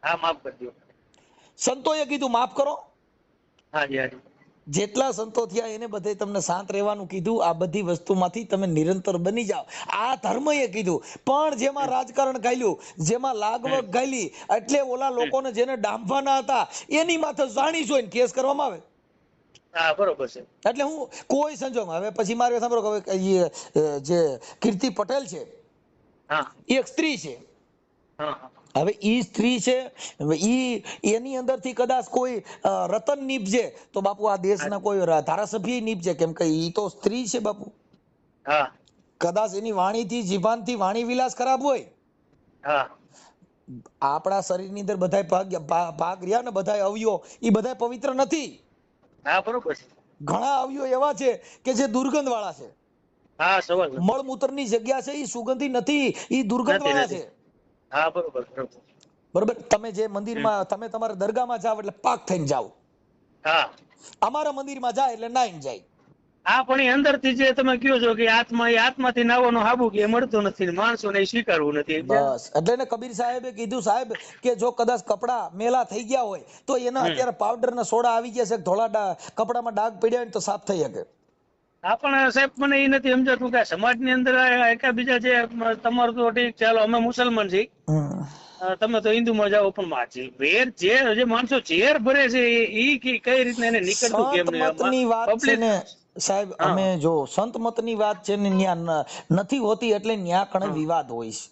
હા માફ કરી દો, સંતોએ કીધું માફ કરો. હાજી હાજી. જેટલા સંતો થયા એને બધે તમને શાંત રહેવાનું કીધું. આ બધી વસ્તુમાંથી તમે નિરંતર બની જાઓ, આ ધર્મએ કીધું. પણ જેમાં રાજકારણ ગાયલું, જેમાં લાગવગ ગાયલી, એટલે ઓલા લોકોને જેને ડામવાના હતા એની માથે જાણી જોઈને કેસ કરવામાં આવે. હા બરોબર છે. એટલે હું કોઈ સંજોગમાં, હવે પછી મારે સાંભળો, હવે જે કીર્તિ પટેલ છે, એક સ્ત્રી છે. હવે ઈ સ્ત્રી છે, એની અંદરથી કદાચ કોઈ રતન નીપજે તો બાપુ આ દેશના કોઈ ધારાસભ્ય નીપજે, કેમ કે ઈ તો સ્ત્રી છે બાપુ. કદાચ એની વાણીથી, જીભાનથી વાણી વિલાસ ખરાબ હોય. આપણા શરીરની અંદર બધાય ભાગ રહ્યા ને, બધાય અવયવ, ઈ બધાય પવિત્ર નથી. હા બરોબર છે. ઘણા અવયવ એવા છે કે જે દુર્ગંધ વાળા છે. હા સવાલ. મળમૂત્રની જગ્યા છે ઈ સુગંધી નથી, ઈ દુર્ગંધ વાળા છે. હા બરોબર બરોબર. બરોબર. તમે જે મંદિરમાં, તમે તમારા દરગાહમાં જાવ એટલે પાક થઈને જાવ. હા. અમારા મંદિરમાં જાય એટલે નાઈને જાય. હા, પણ એ અંદરથી જે તમે કહો છો કે આત્મા, એ આત્માથી નાવાનો હાબુ કે મળતો નથી, માણસોને સ્વીકારવું નથી. બસ એટલે ને કબીર સાહેબે કીધું, સાહેબ કે જો કદાચ કપડા મેલા થઈ ગયા હોય તો એના અત્યારે પાવડર ના સોડા આવી ગયા છે, ધોળા કપડામાં ડાઘ પડ્યા હોય તો સાફ થઈ શકે. હા, પણ સાહેબ મને એ નથી સમજાતું કે સમાજની અંદર એકાબીજા જે, તમારું તો ઠીક, ચાલો અમે મુસલમાન છીએ, તમે તો હિન્દુમાં જાઓ, પણ વેર જે માણસો ઝેર ભરે છે એ કઈ રીતના એને નીકળતું કેમ નહીં? વાત છે ને સાહેબ, અમે જો સંત મતની વાત છે ને ન્યા નથી હોતી, એટલે ન્યા કણે વિવાદ હોય છે.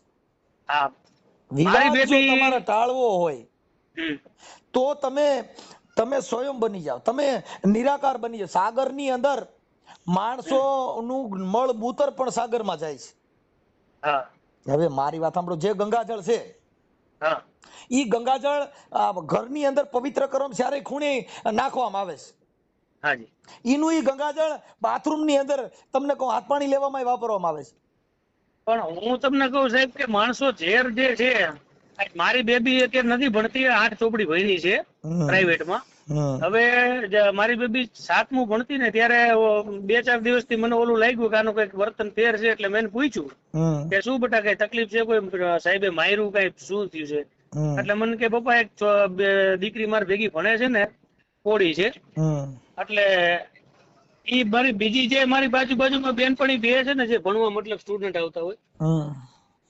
વિવાદ જો તમારે ટાળવો હોય તો તમે સ્વયં બની જાઓ, તમે નિરાકાર બની જાઓ. સાગરની અંદર માણસોનું મળ મૂત્ર પણ સાગરમાં જાય છે. હવે મારી વાત સાંભળો, જે ગંગાજળ છે હા ઈ ગંગાજળ ઘરની અંદર પવિત્ર કરવા ચારે ખૂણે નાખવામાં આવે છે. હાજી. એનું ઈ ગંગાજળ બાથરૂમ ની અંદર તમને કહું હાથ પાણી લેવામાં વાપરવામાં આવે છે. પણ હું તમને કહું સાહેબ કે માણસો ઝેર જે છે, મારી બેબી અત્યારે નથી ભણતી, 8 ચોપડી ભણી છે પ્રાઇવેટમાં. હવે મારી બેબી 7મું ભણતી ને ત્યારે 2-4 દિવસથી મને ઓલું લાગ્યું કે આનું કઈક વર્તન ફેર છે, એટલે મેં પૂછ્યું કે શું બેટા કઈ તકલીફ છે, કોઈ સાહેબે માર્યું, કઈ શું થયું છે? એટલે મને કે પપ્પા એક દીકરી મારી ભેગી ભણે છે ને, કોળી છે, એટલે ઈ મારી બીજી જે મારી બાજુમાં બેનપણી બે છે ને, જે ભણવા મતલબ સ્ટુડન્ટ આવતા હોય,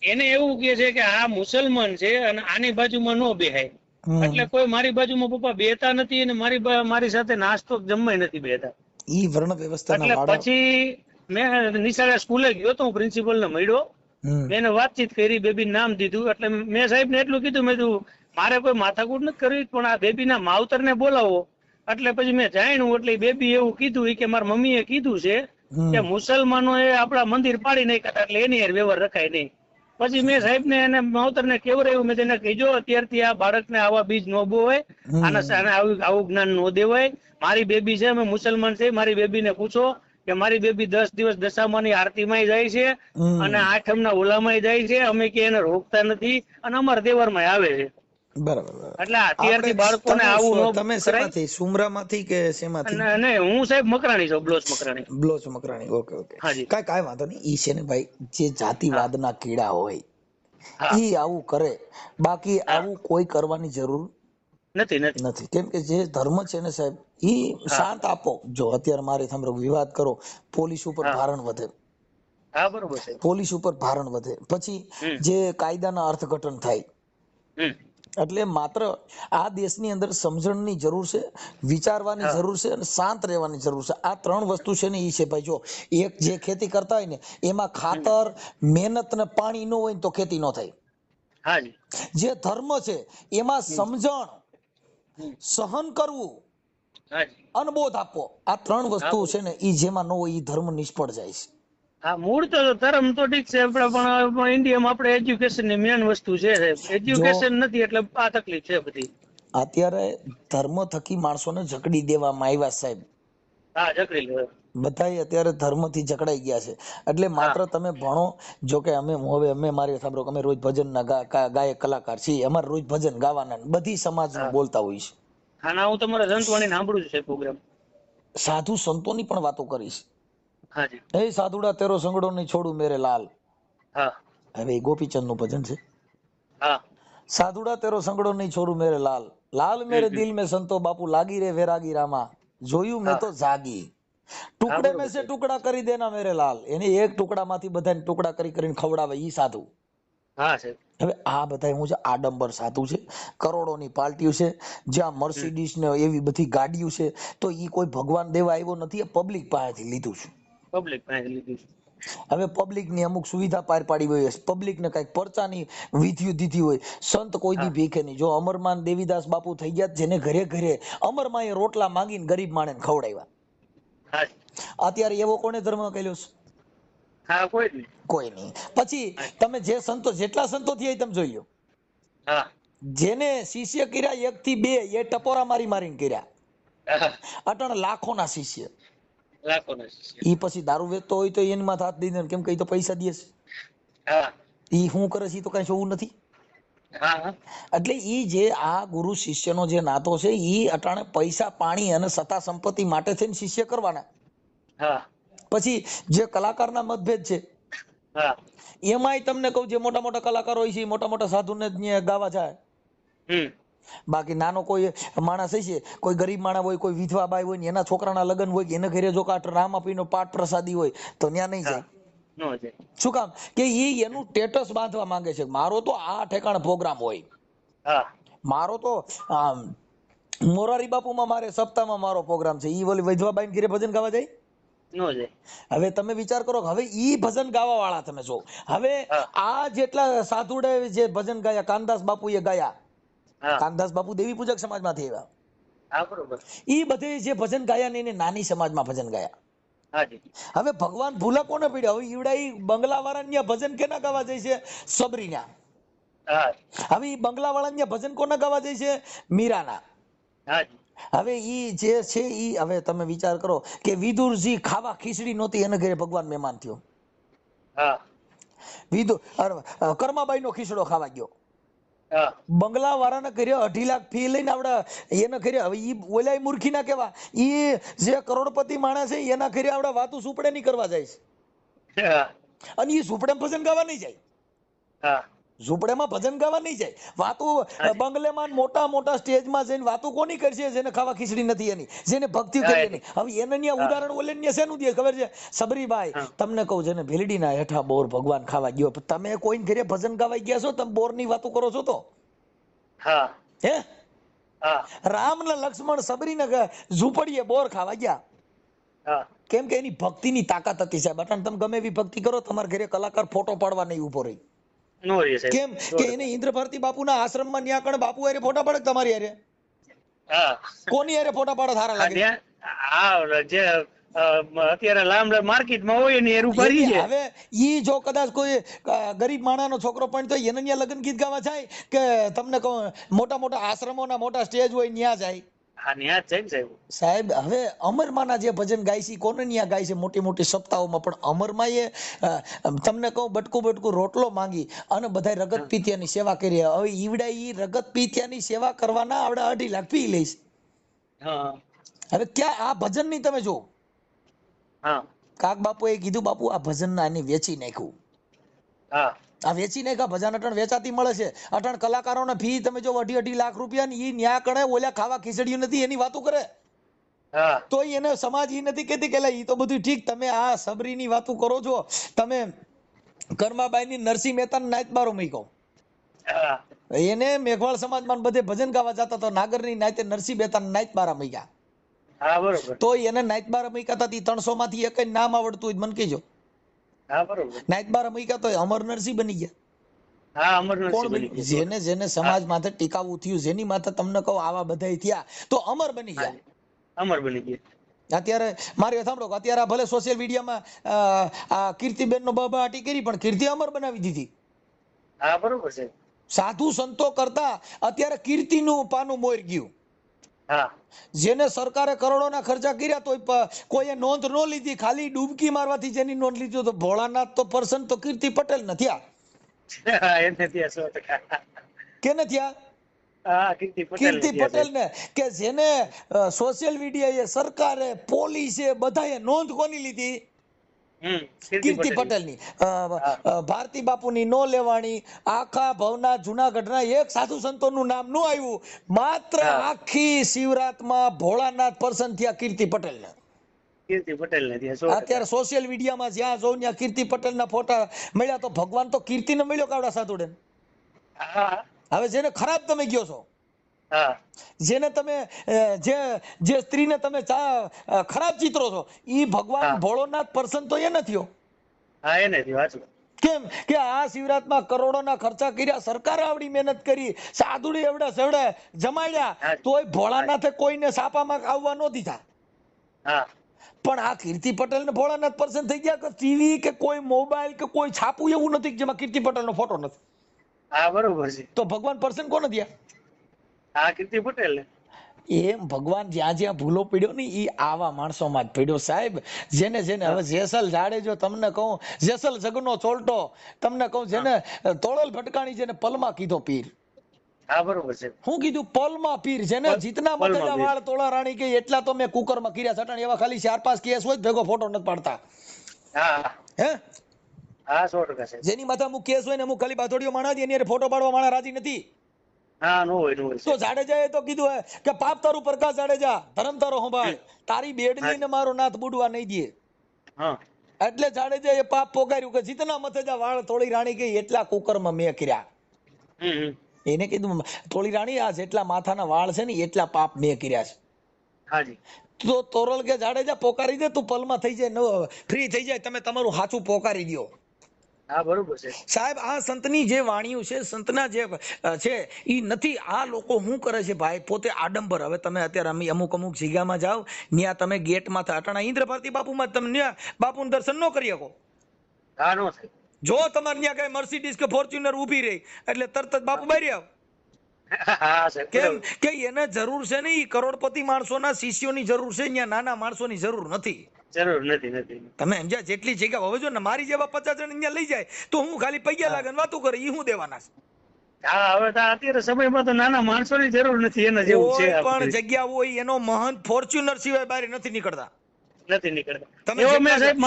એને એવું કે છે કે આ મુસલમાન છે અને આની બાજુમાં નો બેહાય. એટલે કોઈ મારી બાજુમાં પપ્પા બેતા નથી અને મારી સાથે નાસ્તો જમવાય નથી બેતા. ઈ વર્ણ વ્યવસ્થાના એટલે વાળા. પછી મેં નિશાળે સ્કૂલે ગયો તો, હું પ્રિન્સિપલ ને મળ્યો, એને વાતચીત કરી, બેબી નામ દીધું. એટલે મેં સાહેબ ને એટલું કીધું, મેં કીધું મારે કોઈ માથાકૂટ નથી કરવી, પણ આ બેબી ના માવતર ને બોલાવો. એટલે પછી મેં જાણ્યું, એટલે બેબી એવું કીધું કે મારા મમ્મીએ કીધું છે કે મુસલમાનો એ આપણા મંદિર પાડી નાખ્યા, એટલે એની યાર વ્યવહાર રખાય નહીં. પછી મેં સાહેબ ને એને માવતર ને કેવડાવ્યું, મેં તેને કીધો અત્યારથી આ બાળકને આવા બીજ ન બોવાય, આને આવું જ્ઞાન ન દેવાય. મારી બેબી છે, અમે મુસલમાન છે, મારી બેબી ને પૂછો કે મારી બેબી 10 દિવસ દશામાની આરતીમાં જાય છે અને 8મના ઓલામાં જાય છે, અમે કે એને રોકતા નથી અને અમારા તહેવારમાં આવે છે. બરાબર. એટલે અત્યારથી બાળકોને આવું ન તમે શેમાંથી, સુમરામાંથી કે શેમાંથી? અને હું સાહેબ મકરાણી છું, બ્લોચ મકરાણી. બ્લોચ મકરાણી. Okay okay. હાજી. કાંઈ વાંધો નહીં. ઈ છે ને ભાઈ, જે જાતિવાદના કીડા હોય ઈ આવું કરે, બાકી આવું કોઈ કરવાની જરૂર નથી. કેમ કે જે ધર્મ છે ને સાહેબ, ઈ શાંત આપો. જો અત્યારે મારે સાંભળો, વિવાદ કરો, પોલીસ ઉપર ભારણ વધે. હા બરોબર છે. પોલીસ ઉપર ભારણ વધે, પછી જે કાયદાના અર્થઘટન થાય. એટલે માત્ર આ દેશની અંદર સમજણની જરૂર છે, વિચારવાની જરૂર છે અને શાંત રહેવાની જરૂર છે. આ 3 વસ્તુ છે ને ઈ છે ભાઈ. જો એક જે ખેતી કરતા હોય ને, એમાં ખાતર, મહેનત ને પાણી ન હોય ને તો ખેતી ન થાય. હાજી. જે ધર્મ છે એમાં સમજણ, સહન કરવું, અનબોધ આપવો, આ 3 વસ્તુ છે ને ઈ જેમાં ન હોય ઈ ધર્મ નિષ્ફળ જાય છે. હા, મૂળ તો ધર્મ તો ઠીક છે, પણ ઇન્ડિયામાં આપણે એજ્યુકેશન ની મેન વસ્તુ છે. એજ્યુકેશન નથી એટલે આ તકલીફ છે બધી. અત્યારે ધર્મ થકી માણસોને જકડી દેવામાં આવ્યા સાહેબ. હા, જકડી લે બધાય અત્યારે ધર્મ થી જકડાઈ ગયા છે. એટલે માત્ર તમે ભણો. જો કે અમે મારી સાંભળો, અમે રોજ ભજન ના ગાયક કલાકાર છીએ, અમારે રોજ ભજન ગાવાના, બધી સમાજ નું બોલતા હોય છે. હા ના, હું તમારા સંતવાણી સાંભળું છું પ્રોગ્રામ. સાધુ સંતોની પણ વાતો કરીશ. હાજી. એ સાધુડા તેરો સંગડો નહીં છોડું મેરે લાલ. હા. હવે ગોપીચંદ નું ભજન છે. હા. સાધુડા તેરો સંગડો નહીં છોડું મેરે લાલ, લાલ મેરે દિલ में સંતો બાપુ લાગી રે વૈરાગી રામા, જોયું મેં તો જાગી, ટુકડે में से ટુકડા કરી દેના મેરે લાલ. એને એક ટુકડામાંથી બધાને ટુકડા કરીને ખવડાવે ઈ સાધુ. હા સાહેબ. હવે આ બધા હું છે આડંબર સાધુ છે, કરોડોની પાર્ટીઓ છે, જ્યાં મર્સિડીઝ ને એવી બધી ગાડીઓ છે, તો ઈ કોઈ ભગવાન દેવા આવ્યો નથી, પબ્લિક પાસેથી લીધું છે. પબ્લિક પાસેથી લીધું છે. હવે પબ્લિક ની અમુક સુવિધા પાર પાડી હોય, પબ્લિક ને કઈક પરચાની વિધિઓ દીધી હોય, સંત કોઈ દી ભીખે નહીં. જો અમરમાન દેવીદાસ બાપુ થઈ ગયા, જેને ઘરે ઘરે અમરમાન એ રોટલા માંગીને ગરીબ માણસ ખવડાવ્યા. અત્યારે એવો કોને ધર્મ કર્યો છે? હા, કોઈ નહીં. પછી તમે જે સંતો, જેટલા સંતો થયા તમે જોઈ લો, જેને શિષ્ય કર્યા 1 થી 2, એ ટપોરા મારીને કર્યા. અટણ લાખોના શિષ્ય. ઈ પછી દારૂ વેચતો હોય તો એની માથે હાથ દઈ દે, કેમ કે તો પૈસા દે છે. ઈ શું કરે છે તો કઈ જોવું નથી. એટલે ઈ જે આ ગુરુ શિષ્યનો જે નાતો છે, ઈ અટાણે પૈસા, પાણી અને સત્તા સંપત્તિ માટે થઈને શિષ્ય કરવાના. પછી જે કલાકારના મતભેદ છે, એમાંય તમને કહું, જે મોટા મોટા કલાકારો હોય છે, મોટા મોટા સાધુને ગાવા જાય. બાકી નાનો કોઈ માણસ હશે, કોઈ ગરીબ માણસ હોય, કોઈ વિધવા બાઈ હોય, એના છોકરાના લગ્ન હોય, એને ઘરે જો કાટ રામાપીનો પાઠ પ્રસાદી હોય તો ત્યાં નહીં જાય. શું કામ? કે ઈ એનું સ્ટેટસ બાંધવા માંગે છે. મારો તો આ ઠેકાણે પ્રોગ્રામ હોય, મારો તો મોરારી બાપુમાં મારે સપ્તાહમાં મારો પ્રોગ્રામ છે. ઈ ઓલી વિધવા બાઈ ઘરે ભજન ગાવા જાય? હવે તમે વિચાર કરો, હવે ઈ ભજન ગાવા વાળા તમે જો, હવે આ જેટલા સાધુડે જે ભજન ગાયા, કાનદાસ બાપુ એ ગાયા, કાનદાસ બાપુ દેવી પૂજક સમાજ માંથી આવ્યા, ઈ બધે જે ભજન ગાયા ને એને નાની સમાજમાં ભજન ગાયા. હવે ભગવાન ભૂલા કોને પડ્યા? હવે ઈવડા બંગલા વાળા ભજન કેના ગાવા જાય છે? સબરીના. હા હવે ઈ બંગલા વાળા ભજન કોના ગાવા જાય છે? મીરાના. હાજી હવે ઈ જે છે ઈ હવે તમે વિચાર કરો કે વિદુરજી ખાવા ખીચડી નહોતી એને ઘરે ભગવાન મહેમાન થયો. હા વિદુર કર્માબાઈ નો ખીચડો ખાવા ગયો. હા બંગલા વાળાને કર્યો 2.5 લાખ ફી લઈને આવડે એને કર્યો. હવે ઈ ઓલા મૂર્ખી ના કેવા ઈ જે કરોડપતિ માણસ છે એના કર્યા આવડે વાતું સુપડે નહીં કરવા જાય છે. હા અને ઈ સુપડે ભજન ગાવા નહીં જાય. હા ઝૂંપડેમાં ભજન ગાવા નહીં જાય. વાતું બંગલેમાં મોટા મોટા સ્ટેજમાં જઈને વાતું કોની કરશે? જેને ખાવા ખીચડી નથી એની, જેને ભક્તિ કરી એની. હવે એને ન્યા ઉદાહરણ ઓલે ન્યા શેનું દે ખબર છે? સબરીબાઈ તમને કહું જેને ભીલડીના હેઠા બોર ભગવાન ખાવા ગયો, તમે કોઈને ઘરે ભજન ગાવા ગયા છો? તમે બોરની વાતો કરો છો તો? હા હે હા રામ ને લક્ષ્મણ સબરીને ઝૂંપડીએ બોર ખાવા ગયા. હા કેમ કે એની ભક્તિની તાકાત હતી સાહેબ. અટાણ તમે ગમે એવી ભક્તિ કરો તમારા ઘરે કલાકાર ફોટો પાડવા નહીં ઉભો રહી. નો રે સાહેબ. કેમ કે એને ઇન્દ્ર ભારતી બાપુના આશ્રમમાં ન્યા કણ બાપુ હારે ફોટા પાડે તમારી હારે? હા કોની હારે ફોટા પાડે સારા લાગે? હા જે અત્યારે લાંબ માર્કેટમાં હોય ને એ રૂપારી છે. હવે ઈ જો કદાચ કોઈ ગરીબ માણાનો છોકરો પણ તો એને ન્યા લગ્ન ગીત ગાવા જાય કે તમને કહું મોટા મોટા આશ્રમોના મોટા સ્ટેજ હોય ન્યા જાય? હા ન્યા જ છે ને સાહેબ. સાહેબ હવે અમરમાના જે ભજન ગાય છે કોને ન્યા ગાય છે? મોટી મોટી સપ્તાહોમાં. પણ અમરમાં એ તમને કહું બટકું રોટલો માંગી અને બધા રગત પીતિયાની સેવા કરી. હવે ઈવડા ઈ રગત પીતિયાની સેવા કરવાના આવડે 2.5 લાખ પી લઈશ. હા હવે ક્યાં આ ભજન ની તમે જો હા કાક બાપુએ કીધું બાપુ આ ભજન ના આને વેચી નાખ્યું. હા આ વેચી નાખ્યા ભજન અટણ વેચાતી મળે છે. અટણ કલાકારોને ફી તમે જો 2.5 લાખ રૂપિયા ની ઈ ન્યા કણે ઓલા ખાવા ખીચડી નથી એની વાતો કરે. હા તો એને સમાજ ઈ નથી કહેતી કે ઈ તો બધું ઠીક, તમે આ સબરીની વાતો કરો છો. તમે કર્માબાઈની નરસિંહ મહેતાના નાયતબારો મૂક્યો. હા એને મેઘવાળ સમાજમાં બધે ભજન ગાવા જતા તો નાગરની નાયતે નરસિંહ મહેતાના નાયતબારા મૂક્યા. હા બરોબર. તો એને નાયતબારા મૂક્યા હતા 300 માંથી એક નામ આવડતું હોય મને કહેજો. હા બરોબર. નાયતબારા મૂક્યા તો અમર નરસિંહ બની ગયા. હા અમરનાથ કોણ બની બની? ગયા. જેને સમાજ માથે ટીકાવું થયું, જેની માથે તમને કહું આવા બધા થયા તો અમર બની ગયા. અમર બની ગયા. અત્યારે મારી સાંભળો અત્યારે ભલે સોશિયલ મીડિયામાં આ કીર્તિબેન નો બબાટી કરી પણ કીર્તિ અમર બનાવી દીધી. હા બરોબર છે. સાધુ સંતો કરતા અત્યારે કીર્તિનું પાનું મોર ગયું. હા જેને સરકારે કરોડોના ખર્ચા કર્યા તો કોઈએ નોંધ ન લીધી, ખાલી ડૂબકી મારવાથી જેની નોંધ લીધી તો ભોળાનાથ તો પર્સન તો કીર્તિ પટેલ ન થયા. એને ત્યાં 100%. કે ન થયા? હા કીર્તિ પટેલ ને કે જેને સોશિયલ મીડિયાએ સરકારે પોલીસે બધાએ નોંધ કોની લીધી? કીર્તિ પટેલ ની. ભારતી બાપુની નો લેવાણી. આખા ભવના જુનાગઢના એક સાધુ સંતોનું નામ નું આવ્યું. માત્ર આખી શિવરાતમાં ભોળાનાથ પર્સન થયા કીર્તિ પટેલ ને. કીર્તિ પટેલ ને ત્યાં 100%. અત્યારે સોશિયલ મીડિયામાં જ્યાં જોઉં ત્યાં કીર્તિ પટેલ ના ફોટા મળ્યા તો ભગવાન તો કીર્તિ ને મળ્યો કાવડા સાધુડે. હા હવે જેને ખરાબ તમે ગયો છો, હા જેને તમે જે સ્ત્રીને તમે ખરાબ ચિત્રો છો ઈ ભગવાન ભોળોનાથ પર્સન તો એ નથી. હા એને વાંચું. કેમ કે આ શિવરાતમાં કરોડોના ખર્ચા કર્યા, સરકારે આવડી મહેનત કરી, સાધુડી એવડા સેવડા જમાડ્યા, તોય ભોળાનાથે કોઈને સાપામાં આવવા ન દીધા. હા પણ આ કીર્તિ પટેલ ને ભોળાનાથ પર્સન થઈ ગયા કે ટીવી કે કોઈ મોબાઈલ કે કોઈ છાપું એવું નથી જેમાં કીર્તિ પટેલ નો ફોટો નથી. હા બરોબર છે. તો ભગવાન પર્સન કોને થયા? હા કીર્તિ પટેલ ને. એમ ભગવાન જ્યાં જ્યાં ભૂલો પડ્યો ને એ આવા માણસોમાં જ પડ્યો સાહેબ. જેને હવે જેસલ જાડેજો તમને કહું, જેસલ જગનો ચોલટો તમને કહું, જેને તોળલ ભટકાણી જેને પલમાં કીધો પીર. હા બરોબર છે. હું કીધું પલમાં પીર. જેને જીતના મતેજા વાળ તોળા રાણી કે એટલા તો મેં કુકરમાં કર્યા સટાણ એવા ખાલી 4-5 કેસ હોય ભેગો ફોટો નથી પાડતા. હા હે હા 100% છે. જેની માથે અમુક કેસ હોય ને અમુક ખાલી બાથોડીઓ માણા દે એની ફોટો પાડવા માણા રાજી નથી. હા નો હોય. તો જાડેજાએ તો કીધું કે પાપ તારું પ્રકાશ જાડેજા, ધર્મ તારો સંભાળ, તારી બેડલી ને મારો નાથ બુડવા નહીં દે. હા એટલે જાડેજા એ પાપ પોકાર્યું કે જીતના મથેજા વાળ તોળી રાણી ગઈ એટલા કુકરમાં મેં કર્યા. એને કીધું તોળી રાણી આ જેટલા માથાના વાળ છે ને એટલા પાપ મેં કર્યા છે. હાજી. તો તોરલ કે જાડેજા પોકારી દે, તું પલમાં થઈ જાય, ફ્રી થઈ જાય, તમે તમારું હાચું પોકારી દો. હા બરોબર છે સાહેબ. આ સંતની જે વાણીઓ છે, સંતના જે છે એ નથી. આ લોકો શું કરે છે ભાઈ, પોતે આડંબર. હવે તમે અત્યારે અમુક જગ્યામાં જાઓ ત્યાં તમે ગેટમાં અટાણા ઇન્દ્ર ભારતી બાપુમાં તમે બાપુનું દર્શન ન કરી શકો. હા નો થાય. જો તમારે ત્યાં કઈ મર્સિડીઝ કે ફોર્ચ્યુનર ઊભી રહી એટલે તરત જ બાપુ બારી આવ. હા સાહેબ કેમ કે એને જરૂર છે ને, ઈ કરોડપતિ માણસોના શિષ્યોની જરૂર છે, અહીંયા નાના માણસોની જરૂર નથી. જરૂર નથી. તમે સમજ્યા? જેટલી જગ્યા હવે જો ને મારી જેવા 50 જણ અહીંયા લઈ જાય તો હું ખાલી પૈયા લાગે વાતો કરે, ઈ હું દેવાના છે? હા હવે તો અત્યારે સમયમાં તો નાના માણસોની જરૂર નથી, એના જેવું છે. કોઈ પણ જગ્યા હોય એનો મહંત ફોર્ચ્યુનર સિવાય બહાર નથી નીકળતા. એવો મેં સાહેબ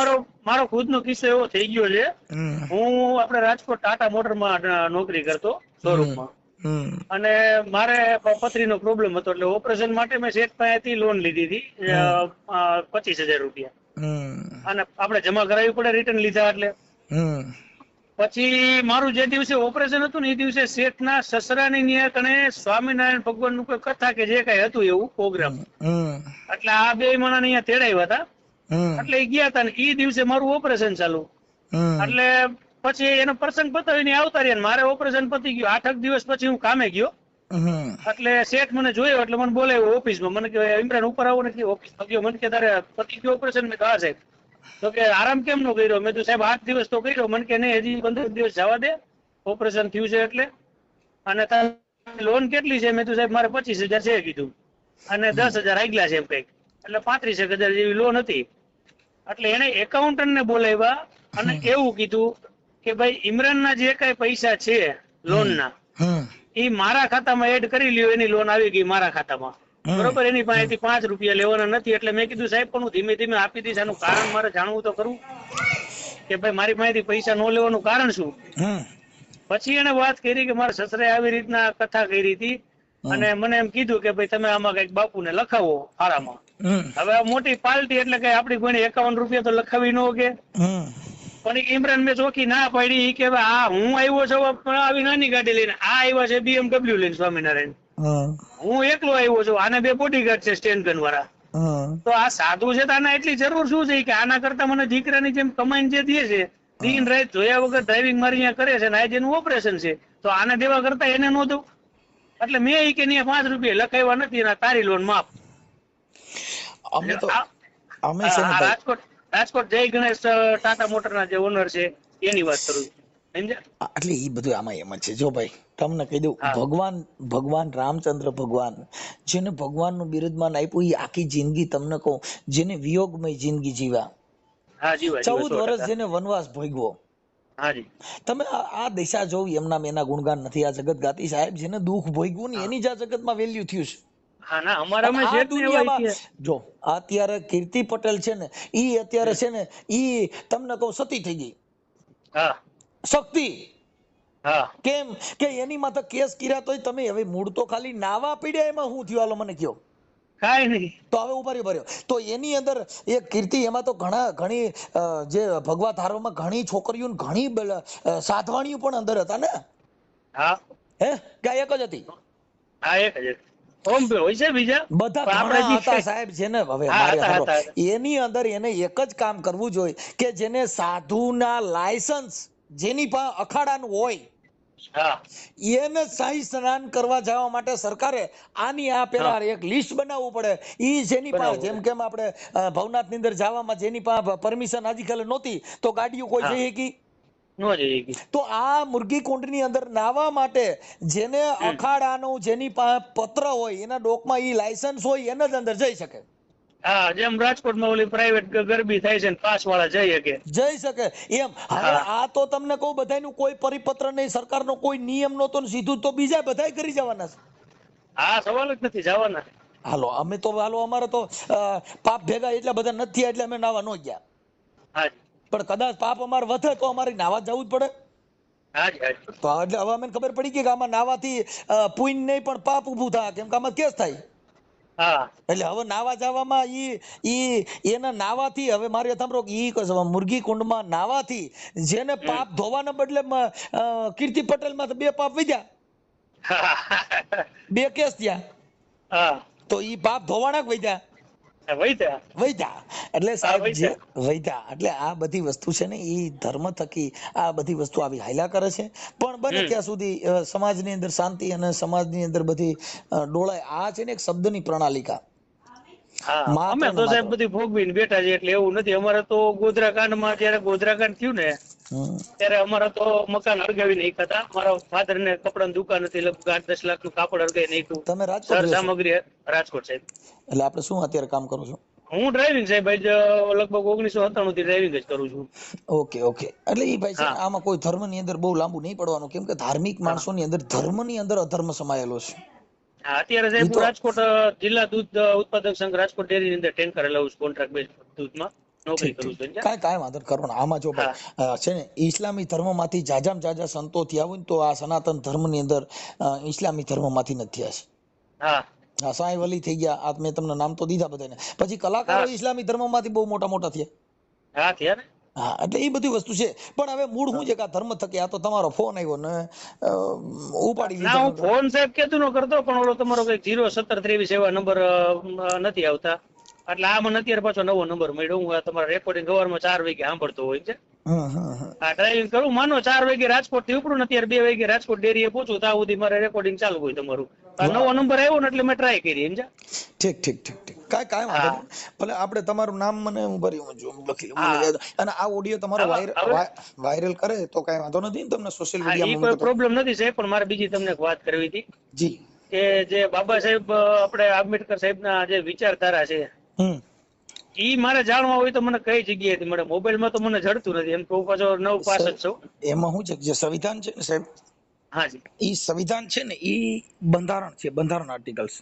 મારો ખુદનો કિસ્સો એવો થઈ ગયો છે. હું આપણે રાજકોટ ટાટા મોટરમાં નોકરી કરતો શોરૂમમાં, અને મારે પથરીનો પ્રોબ્લેમ હતો, એટલે ઓપરેશન માટે મેં શેઠ પાસેથી લોન લીધી હતી 25,000 રૂપિયા, અને આપણે જમા કરાવવી પડે રિટર્ન લીધા એટલે. પછી મારું જે દિવસે ઓપરેશન હતું ને એ દિવસે શેઠના સસરાની ન્યા કણે સ્વામિનારાયણ ભગવાનનું કોઈ કથા કે જે કઈ હતું એવું પ્રોગ્રામ, એટલે આ 2 માણસ અહીંયા તેડાવ્યા હતા, એટલે એ ગયા હતા ને એ દિવસે મારું ઓપરેશન ચાલુ. એટલે પછી એનો પ્રસંગ પતાવીને આવતા રહ્યા, મારે ઓપરેશન પતી ગયું. 8 દિવસ પછી હું કામે ગયો, એટલે શેઠ મને જોયો એટલે મને બોલાવ્યો ઓફિસમાં. મને કે ઇમરાન ઉપર આવો ને, ઓફિસમાં ગયો. મને કે તારે પતી ગયું ઓપરેશન? મેં કહા સાહેબ. તો કે આરામ કેમ નો કર્યો? મેં તો સાહેબ 8 દિવસ તો કર્યો. મને કે નહીં, હજી 15 દિવસ જવા દે, ઓપરેશન થયું છે એટલે. અને લોન કેટલી છે? મેં તો સાહેબ મારે 25,000 છે કીધું, અને 10,000 આગલા છે એમ કઈક, એટલે 35,000 જેવી લોન હતી. એટલે એને એકાઉન્ટન્ટ ને બોલાવ્યા અને એવું કીધું કે ભાઈ ઇમરાનના જે કઈ પૈસા છે લોનના એ મારા ખાતામાં એડ કરી લ્યો. એની લોન આવી ગઈ મારા ખાતામાં, બરોબર. એની પાસેથી 5 રૂપિયા લેવાના નથી. એટલે મેં કીધું સાહેબ પણ હું ધીમે ધીમે આપી દઈશ, આનું કારણ મારે જાણવું તો ખરું કે ભાઈ મારી પાસેથી પૈસા ન લેવાનું કારણ શું. પછી એને વાત કરી કે મારા સસરાએ આવી રીતના કથા કરી હતી, અને મને એમ કીધું કે ભાઈ તમે આમાં કઈક બાપુને લખાવો ફાળામાં. હવે મોટી પાર્ટી એટલે કઈ આપડી કોઈને 51 રૂપિયા તો લખાવી ન કે. પણ ઇમરાન મેં ચોખ્ખી ના પાડી કે આ હું આવ્યો છું આવી નાની ગાડી લઈને, આ આવ્યા છે BMW લઈને સ્વામિનારાયણ, હું એકલો આવ્યો છું, આને 2 બોડીગાર્ડ છે સ્ટેન્ડ ગન વાળા. તો આ સાધુ છે તો આના એટલી જરૂર શું છે કે આના કરતા મને દીકરાની જેમ કમાઈને જે દે છે, દિન રાત જોયા વગર ડ્રાઇવિંગ મારી અહીંયા કરે છે, આજે એનું ઓપરેશન છે, તો આને દેવા કરતા એને ન દઉં. એટલે મેં એ કે 5 રૂપિયા લખાવ્યા નથી, એના તારી લોન માફ. રાજકોટ જય ગણેશ ટાટા મોટરના જે ઓનર છે એની વાત કરું સમજ્યા? એટલે એ બધું આમાં એમ જ છે. જો ભાઈ તમને કહી દઉં, ભગવાન રામચંદ્ર ભગવાન જેને ભગવાનનું બિરુદમાન આપ્યું, એ આખી જિંદગી તમને કહું, જેને વિયોગમય જિંદગી જીવ્યા, 14 વર્ષ જેને વનવાસ ભોગવો. તમે આ દિશા જોવી, એમના એના ગુણગાન નથી, આ જગત ગાતી સાહેબ જેને દુઃખ ભોગવું ને એની જ આ જગતમાં વેલ્યુ થયું છે. જો અત્યારે કીર્તિ પટેલ છે ને, ઈ અત્યારે છે ને, ઈ તમને કહું સતી થઈ ગઈ, શક્તિ. કેમ કે એની માથે કેસ કર્યા તોય તમે હવે મૂળ તો ખાલી નાવા પીડ્યા, એમાં શું થયું હાલો મને કયો? કાઈ નહીં. તો હવે ઉભા તો એની અંદર એક કીર્તિ, એમાં તો ઘણી જે ભગવા ધારોમાં ઘણી છોકરીઓ ઘણી સાધવાણીઓ પણ અંદર હતા ને. હે કે એક જ હતી? એક જ બધા સાહેબ છે ને. હવે એની અંદર એને એક જ કામ કરવું જોઈએ કે જેને સાધુના લાયસન્સ જેની પાસે અખાડાનું હોય એને શાહી સ્નાન કરવા જવા માટે સરકારે આની આ પેલા એક લિસ્ટ બનાવવું પડે. ઈ જેની પાસે, જેમ કેમ આપણે ભવનાથ ની અંદર જવામાં જેની પાસે પરમિશન આજકાલ નહોતી તો ગાડીઓ કોઈ જઈ શકી, તો આ મુરગી કુંડ ની અંદર નાવા માટે જેને અખાડાનું જેની પાસે પત્ર હોય, એના ડોકમાં ઈ લાયસન્સ હોય, એને જ અંદર જઈ શકે. જેમ રાજકોટમાં ઓલી પ્રાઇવેટ ગરબી થાય છે, પાસ વાળા જઈ શકે એમ. હવે આ તો તમને કહું, બધાનું કોઈ પરિપત્ર નહીં, સરકારનો કોઈ નિયમ નહોતો, સીધું તો બીજા બધા કરી જવાના છે. સવાલ જ નથી જવાના. હાલો અમે તો અમારે તો પાપ ભેગા એટલા બધા નથી થયા એટલે અમે નાવા ન ગયા. પણ કદાચ પાપ અમારે વધે તો અમારે નાવા જવું જ પડે. તો એટલે હવે અમને ખબર પડી કે આમાં નાવાથી પુણ્ય નહીં પણ પાપ ઉભું થાય, કેમ કે આમાં કેસ થાય. એટલે હવે નાવા જવામાં એના નાવાથી, હવે મારી સાંભળો, મુરગી કુંડમાં નાવાથી જેને પાપ ધોવાના બદલે કીર્તિ પટેલ માં 2 પાપ વધ્યા, 2 કેસ થયા, તો ઈ પાપ ધોવાના વધ્યા. એટલે સાહેબ જે વૈધા, એટલે આ બધી વસ્તુ છે ને, એ ધર્મ થકી આ બધી વસ્તુ આવી હાલ્યા કરે છે. પણ બને ત્યાં સુધી સમાજની અંદર શાંતિ અને સમાજની અંદર બધી ડોળાય. આ છે ને એક શબ્દની પ્રણાલિકા. હા અમે તો સાહેબ બધી ભોગવીને બેઠા છે, એટલે એવું નથી. અમારે તો ગોધરા કાંડમાં જયારે ગોધરા કાંડ થયું ને ત્યારે અમારા તો મકાન હળગાવી નાખ્યા હતા. મારા ફાધર ને કપડાની દુકાન હતી, લગભગ 8-10 લાખ નું કાપડ હળગાવી નાખ્યું. તમે રાજકોટ સર સામગ્રી રાજકોટ સાહેબ. એટલે આપણે શું અત્યારે કામ કરો છો? હું ડ્રાઇવિંગ સાહેબ લગભગ 1997 થી ડ્રાઇવિંગ જ કરું છું. Okay okay. એટલે એ ભાઈ છે આમાં કોઈ ધર્મ ની અંદર બહુ લાંબુ નહીં પડવાનું, કેમ કે ધાર્મિક માણસો ની અંદર ધર્મ ની અંદર અધર્મ સમાયેલો છે. અત્યારે સાહેબ હું રાજકોટ જિલ્લા દૂધ ઉત્પાદક સંઘ રાજકોટ ડેરી ની અંદર ટેન્કર લઉં છું, કોન્ટ્રાક્ટ બેઝ દૂધમાં નોકરી કરું છું. કાંઈ વાંધો કરવાનો આમાં જો ભાઈ છે ને ઇસ્લામી ધર્મ માંથી જાજામ જાજા સંતો થયા હોય ને તો આ સનાતન ધર્મ ની અંદર ઇસ્લામી ધર્મ માંથી નથી થયા છે. હા સાંઈ વલી થઈ ગયા, આ મેં તમને નામ તો દીધા બધાને. પછી કલાકારો ઇસ્લામી ધર્મ માંથી બહુ મોટા મોટા થયા. હા એટલે એ બધી વસ્તુ છે. પણ હવે મૂળ શું છે કે આ ધર્મ થકી આ તો તમારો ફોન આવ્યો ને ઉપાડી લીધો. હું ફોન સાહેબ કેતું નો કરતો, પણ ઓલો તમારો કઈક 01723 એવા નંબર નથી આવતા, એટલે આમાં અત્યારે પાછો નવો નંબર મળ્યો. હું તમારા રેકોર્ડિંગ સવારમાં 4 વાગે સાંભળતો હોય છે. હા ડ્રાઇવિંગ કરું, માનો 4 વાગે રાજકોટ થી ઉપડું ને અત્યારે 2 વાગે રાજકોટ ડેરીએ પહોંચું ત્યાં સુધી મારે રેકોર્ડિંગ ચાલુ હોય તમારું. નવો નંબર આવ્યો ને એટલે મેં ટ્રાય કરી. ઠીક ઠીક ઠીક ઠીક. કાંઈ વાંધો નહીં. ભલે આપણે તમારું નામ મને હું ભરી લખી અને આ ઓડિયો તમારો વાયરલ કરે તો કાંઈ વાંધો નથી. તમને સોશિયલ મીડિયામાં કોઈ પ્રોબ્લેમ નથી સાહેબ. પણ મારે બીજી તમને એક વાત કરવી હતી. જી. કે જે બાબા સાહેબ આપણે આંબેડકર સાહેબના જે વિચારધારા છે ઈ મારે જાણવા હોય તો મને કઈ જગ્યાએથી મળે? મોબાઈલમાં તો મને જડતું નથી. એમ તો પાછો 9 પાસ જ છું. એમાં શું છે જે સંવિધાન છે ને સાહેબ, હાજી, ઈ સંવિધાન છે ને ઈ બંધારણ છે, બંધારણ આર્ટિકલ્સ.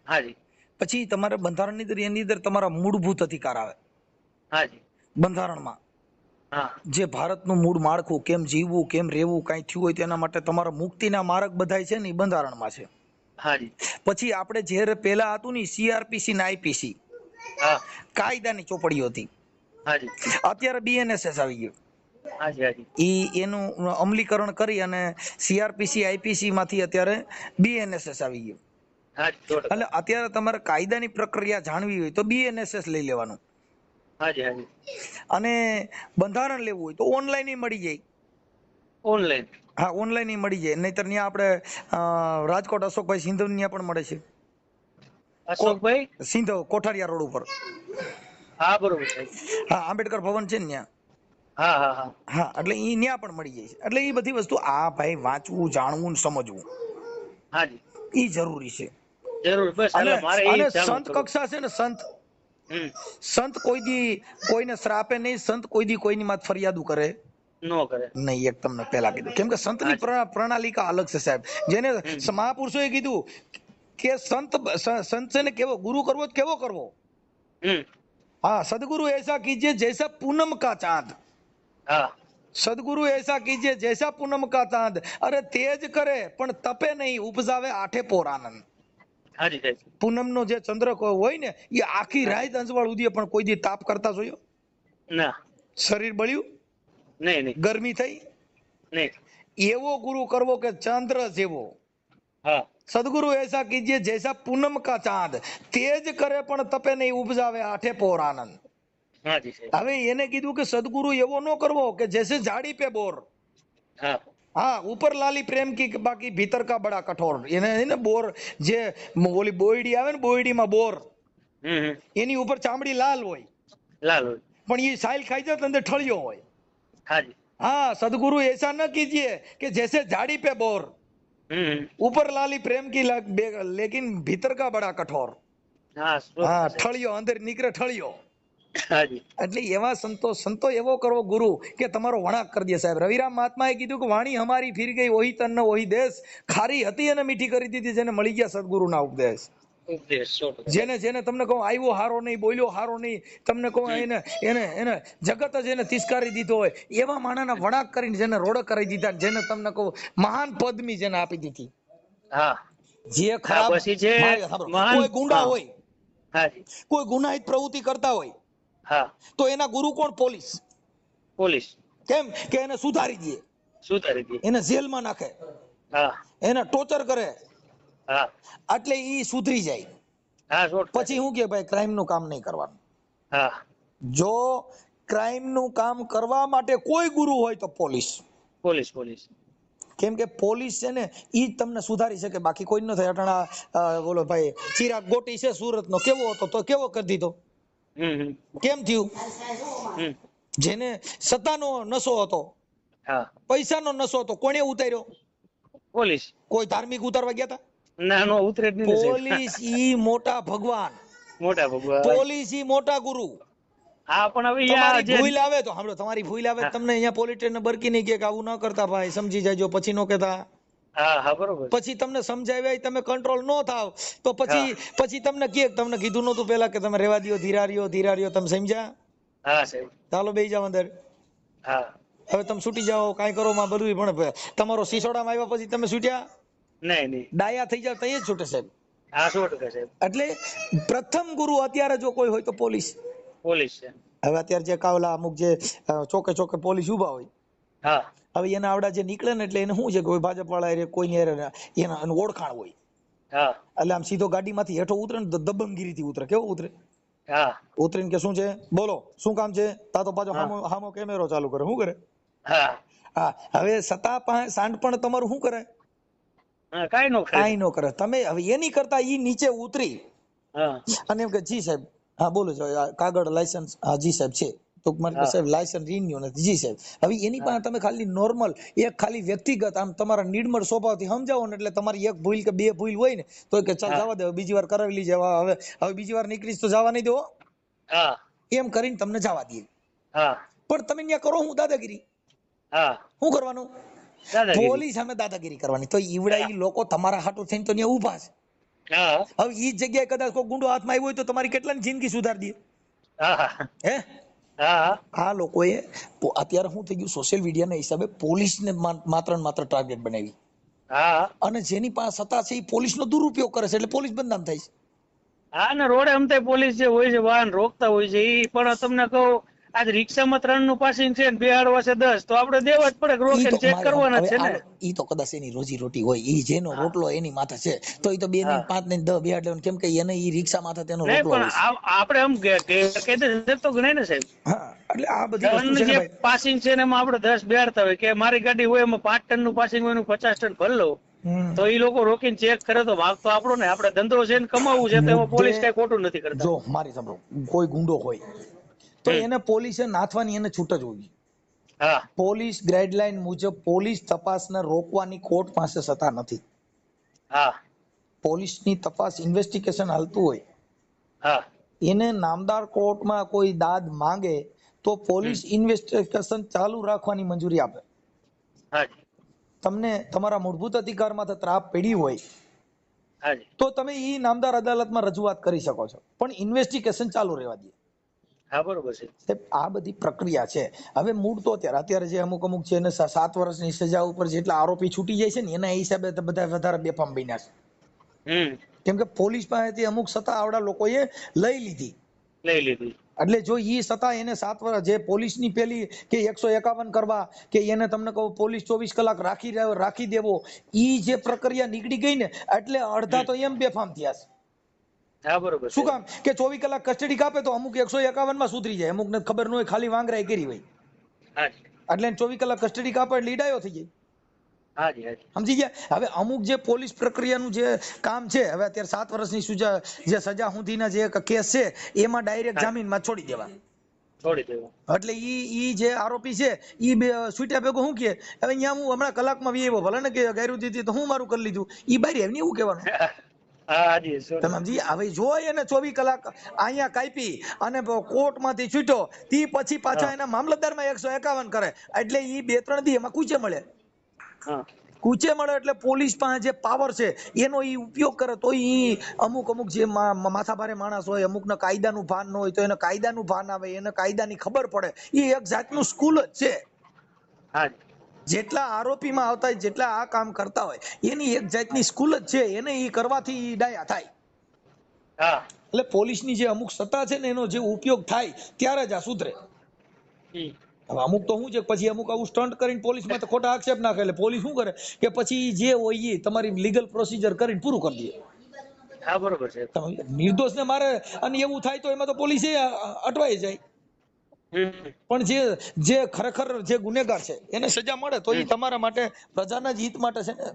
હાજી. પછી તમારે બંધારણની અંદર એની અંદર તમારા મૂળભૂત અધિકાર આવે. હાજી. બંધારણમાં જે ભારતનું મૂળ માળખું, કેમ જીવવું, કેમ રહેવું, કઈ થયું હોય તેના માટે તમારા મુક્તિના માર્ગ બધાય છે ને એ બંધારણમાં છે. હાજી. પછી આપણે જે પેલા હતું ને CRPC ને IPC કાયદાની ચોપડીઓ હતી. હાજી. અત્યારે BNSS આવી ગયું. હાજી હાજી. એનું અમલીકરણ કરી અને CRPC IPC માંથી અત્યારે BNSS આવી ગયું. એટલે અત્યારે તમારે કાયદાની પ્રક્રિયા જાણવી હોય તો BNSS લઈ લેવાનું. હાજી હાજી. અને બંધારણ લેવું હોય તો ઓનલાઈન મળી જાય. ઓનલાઈન? હા ઓનલાઈન મળી જાય. નહીતર ત્યાં આપણે રાજકોટ અશોકભાઈ સિંધવ ત્યાં પણ મળે છે. અશોકભાઈ સિંધવ કોઠારિયા રોડ ઉપર. હા બરોબર. હા આંબેડકર ભવન છે ને ત્યાં. હા હા હા હા. એટલે ઈ ત્યાં પણ મળી જાય છે. એટલે એ બધી વસ્તુ આ ભાઈ વાંચવું, જાણવું, સમજવું હાજી ઈ જરૂરી છે. જરૂર. બસ અને સંત કક્ષા છે ને સંત કોઈ દી કોઈને શ્રાપે નહીં, સંત કોઈ દી કોઈની માથે ફરિયાદો કરે નો કરે નહીં. એક તમને પેલા કીધું, કેમ કે સંતની પ્રણાલિકા અલગ છે સાહેબ. જેને મહાપુરુષોએ કીધું કે સંત છે ને કેવો ગુરુ કરવો કેવો કરવો? हाँ सदगुरु ऐसा कीजिए जैसा पूनम का चांद. हाँ सदगुरु ऐसा कीजिए जैसा पूनम का चांद. अरे तेज करे पण तपे नहीं, उपजावे आठे पोर आनंद. हाजी. पूनम નો જે ચંદ્ર હોય ને એ આખી રાત અંજવાળ ઉદય પણ કોઈ દી તાપ કરતા જોયો? ના. શરીર બળ્યું? નહીં નહીં. ગરમી થઈ? નહીં. એવો ગુરુ કરવો કે ચંદ્ર જેવો. હા. सदगुरु ऐसा कीजिए जैसा पूनम का चांद, तेज करे पण तपे नहीं, उपजावे आठे पोर आनंद. હવે એને કીધું કે સદગુરુ એવો ન કરવો કે જैसे झाड़ी पे बोर. हाँ ऊपर लाली प्रेम की बाकी भीतर का बड़ा कठोर. એને બોર જે ઓલી બોયડી આવે ને બોયડીમાં બોર એની ઉપર ચામડી લાલ હોય, લાલ હોય, પણ એ સાઈલ ખાઈ જાય તો અંદર ઠળિયો હોય. હાજી. हाँ सदगुरु ऐसा न कीजिए कि जैसे झाड़ी पे बोर, ऊपर लाली प्रेम की लेकिन भीतर का बड़ा कठोर. हाँ ઠળિયો અંદર નીકળે ઠળિયો. એટલે એવા સંતો એવો કરવો ગુરુ કે તમારો વણાક કરી દે સાહેબ. રવિરામ મહાત્માએ કીધું કે વાણી હમારી ફીર ગઈ ઓહી તન ઓહી દેશ, ખારી હતી અને મીઠી કરી દીધી જેને મળી ગયા સદગુરુના ઉપદેશ. જેને તમને કહું આવ્યો હારો નહીં, બોલ્યો હારો નહીં, તમને કહું એને જગત જ એને તિસ્કારી દીધો હોય એવા માણાના વણાક કરીને જેને રોડ કરી દીધા, જેને તમને કહું મહાન પદમી જેને આપી દીધી. હા જે ખરાબ કોઈ ગુંડા હોય, કોઈ ગુનાહિત પ્રવૃત્તિ કરતા હોય તો એના ગુરુ કોણ? પોલીસ. પોલીસ કેમ કે એને સુધારી દે, એને જેલમાં નાખે, એને ટોર્ચર કરે, એટલે ઈ સુધરી જાય. પછી હું કે ભાઈ ક્રાઇમ નું કામ નહીં કરવાનું. જો ક્રાઇમ નું કામ કરવા માટે કોઈ ગુરુ હોય તો પોલીસ. પોલીસ કેમ કે પોલીસ છે ને ઈ જ તમને સુધારી શકે, બાકી કોઈ ન થાય. અટાણા બોલો ભાઈ ચિરાગ ગોટી છે સુરત નો, કેવો હતો તો કેવો કરી દીધો, કેમ થયું? જેને સત્તાનો નશો હતો, પૈસાનો નશો હતો, કોણે ઉતાર્યો? પોલીસ. કોઈ ધાર્મિક ઉતારવા ગયા હતા? ના, નો ઉતરે જ નહીં. પોલીસ ઈ મોટા ભગવાન, મોટા ભગવાન, પોલીસ ઈ મોટા ગુરુ. હા, પણ હવે તમારી ભૂલ આવે તો સાંભળો, તમારી ભૂલ આવે તમને અહીંયા પોલીસ સ્ટેશન બરકી નહીં કે આવું ન કરતા ભાઈ, સમજી જાજો, પછી નો કહેતા. હા, બરોબર. પછી તમને સમજાવ્યા તમે કંટ્રોલ નો થાવ તો પછી તમને તમને કીધું નતું પેલા કે તમે રેવા દો, ધીરા રહ્યો, તમે સમજ્યા? હા સાહેબ. ચાલો બેસી જાવ અંદર. હા, હવે તમે છૂટી જાઓ, કાંઈ કરો માં બધું, પણ તમારો સિસોડામાં આવ્યા પછી તમે છૂટ્યા નહીં. ડાયા થઈ જાવ તઈ જ છૂટે સાહેબ. હા, 100% સાહેબ. એટલે પ્રથમ ગુરુ અત્યારે જો કોઈ હોય તો પોલીસ છે. હવે અત્યારે જે કાવલા અમુક જે ચોકે પોલીસ ઉભા હોય, હા, હવે એના આવડા જે નીકળે ને એટલે એને શું છે કે કોઈ ભાજપ વાળા કોઈ એના ઓળખાણ હોય, હા, એટલે આમ સીધો ગાડીમાંથી હેઠો ઉતરે ને દબંગગીરીથી ઉતરે. કેવો ઉતરે? હા, ઉતરીને કે શું છે બોલો, શું કામ છે? તા તો પાછો હામો કેમેરો ચાલુ કરે. શું કરે? હા, હવે સત્તા સાંડપણ તમારું શું કરે? કાંઈ નો કરે. તમે હવે એની કરતા ઈ નીચે ઉતરી અને એમ કે જી સાહેબ, હા બોલો કાગળ લાયસન્સ, હા જી સાહેબ છે, તો મારી સાહેબ લાયસન્સ રિન્યુ નથી, જી સાહેબ. હવે એની પાસે તમે ખાલી નોર્મલ એક ખાલી વ્યક્તિગત આમ તમારા નિર્મળ સ્વભાવથી સમજાવો ને, એટલે તમારી એક ભૂલ કે બે ભૂલ હોય ને તો કે ચાલ જવા દે, બીજી વાર કરાવી લીજે, હવે બીજી વાર નીકળીશ તો જવા નહીં દેવો, એમ કરીને તમને જવા દે. પણ તમે ત્યાં કરો હું દાદાગીરી. શું કરવાનું? પોલીસ સામે દાદાગીરી કરવાની. તો ઈવડા ઈ લોકો તમારા હાટુ થઈને તો ત્યાં ઉભા છે. હવે ઈ જગ્યાએ કદાચ કોઈ ગુંડો હાથમાં આવ્યો હોય તો તમારી કેટલાની જિંદગી સુધારી દે? હે? આ લોકોએ અત્યારે શું થઈ ગયું, સોશિયલ મીડિયાના હિસાબે પોલીસને માત્ર ને માત્ર ટાર્ગેટ બનાવી, અને જેની પાસે સત્તા છે એ પોલીસનો દુરુપયોગ કરે છે, એટલે પોલીસ બદનામ થાય છે. હા, ને રોડે અમતે પોલીસ જે હોય છે વાહન રોકતા હોય છે, ઈ પણ તમને કહું આજ રિક્ષામાં 3 નું પાસિંગ છે ને બેહાડવા છે 10, તો આપણે દેવા જ પડે, રોકે ચેક કરવાના છે ને. ઈ તો કદાચ એની રોજી રોટી હોય, ઈ જેનો રોટલો એની માથે છે તો ઈ તો 2 ને 5 ને 10 બેહાડ લેવાનું, કેમ કે એને ઈ રિક્ષા માથે તેનો રોટલો હોય છે. આપણે આમ ગેરકાયદેસર તો ગણાય ને સાહેબ. હા, એટલે આ બધી વસ્તુ છે ને ભાઈ. પાસિંગ છે ને એમાં આપણે 10 બેહાડતા હોય કે મારી ગાડી હોય એમાં 5 ટન નું પાસિંગ હોય, 50 ટન ભર લો, તો ઈ લોકો રોકીને ચેક કરે તો વાંક તો આપણો ને. આપણે ધંધો છે ને કમાવું છે, તો એમાં પોલીસ કઈ ખોટું નથી કરતા. જો મારી સાંભળો, કોઈ ગુંડો હોય તો એને પોલીસે નાથવાની એને છૂટ જ હોવી. પોલીસ ગાઈડલાઈન મુજબ પોલીસ તપાસને રોકવાની કોર્ટ પાસે સત્તા નથી. પોલીસની તપાસ ઇન્વેસ્ટિગેશન હાલતું હોય, એને નામદાર કોર્ટમાં કોઈ દાદ માંગે તો પોલીસ ઇન્વેસ્ટિગેશન ચાલુ રાખવાની મંજૂરી આપે. તમને તમારા મૂળભૂત અધિકારમાં ત્રાપ પડી હોય તો તમે ઈ નામદાર અદાલતમાં રજૂઆત કરી શકો છો, પણ ઇન્વેસ્ટિગેશન ચાલુ રહેવા દે. બરોબર છે. આ બધી પ્રક્રિયા છે. હવે મૂળ તો અત્યારે જે અમુક છે એને 7 વર્ષની સજા ઉપર જેટલા આરોપી છૂટી જાય છે ને એના હિસાબે બધા વધારે બેફામ બન્યા છે. કેમ કે પોલીસ પાસેથી અમુક સત્તા આવડા લોકોએ લઈ લીધી. એટલે જો ઈ સત્તા એને 7 વર્ષ જે પોલીસની પેલી કે 151 કરવા કે એને તમને કહું પોલીસ 24 કલાક રાખી દેવો, ઈ જે પ્રક્રિયા નીકળી ગઈ ને એટલે અડધા તો એમ બેફામ થયા છે. શું કામ કે 24 કલાક કસ્ટડી કાપે તો અમુક 151 માં સુધરી જાય, અમુક ને ખબર ન હોય, ખાલી વાંગરાઈ કરી હોય, એટલે 24 કલાક કસ્ટડી કાપે એટલે ઈડાયો થઈ જાય. સમજી ગયા? હવે અમુક જે પોલીસ પ્રક્રિયાનું જે કામ છે, હવે અત્યારે 7 વર્ષની જે સજા સુધીના જે કેસ છે એમાં ડાયરેક્ટ જામીનમાં છોડી દેવા. એટલે ઈ જે આરોપી છે ઈ છૂટ્યા ભેગો શું કે હવે અહીંયા હું હમણાં કલાકમાં વી આવ્યો, ભલે ને કે ગાયરું દીધી તો હું મારું કરી લીધું, ઈ બારી એમને એવું કહેવાનું. તમે સમજી? હવે જો એને 24 કલાક અહીંયા કાપી અને કોર્ટમાંથી છૂટ્યો તી પછી પાછા એના મામલતદારમાં 151 કરે એટલે ઈ 2-3 દી એમાં કૂચે મળે. એટલે પોલીસ પાસે જે પાવર છે એનો ઈ ઉપયોગ કરે તો ઈ અમુક જે માથાભારે માણસ હોય, અમુકને કાયદાનું ભાન ન હોય તો એને કાયદાનું ભાન આવે, એને કાયદાની ખબર પડે. એ એક જાતનું સ્કૂલ જ છે. જેટલા આરોપીમાં આવતા હોય, જેટલા આ કામ કરતા હોય એની એક જાતની સ્કૂલ જ છે, એને ઈ કરવાથી ડાયા થાય. એટલે પોલીસની જે અમુક સત્તા છે ને એનો જે ઉપયોગ થાય ત્યારે જ આ સુધરે. અમુક તો શું છે પછી અમુક આવું સ્ટન્ટ કરીને પોલીસમાં તો ખોટા આક્ષેપ નાખે એટલે પોલીસ શું કરે કે પછી જે હોય એ તમારી લીગલ પ્રોસિજર કરીને પૂરું કરી દે. બરોબર છે. નિર્દોષને મારે અને એવું થાય તો એમાં તો પોલીસ અટવાઈ જાય. પણ જે ખરેખર જે ગુનેગાર છે એને સજા મળે તો એ તમારા માટે પ્રજાના જ હિત માટે છે ને.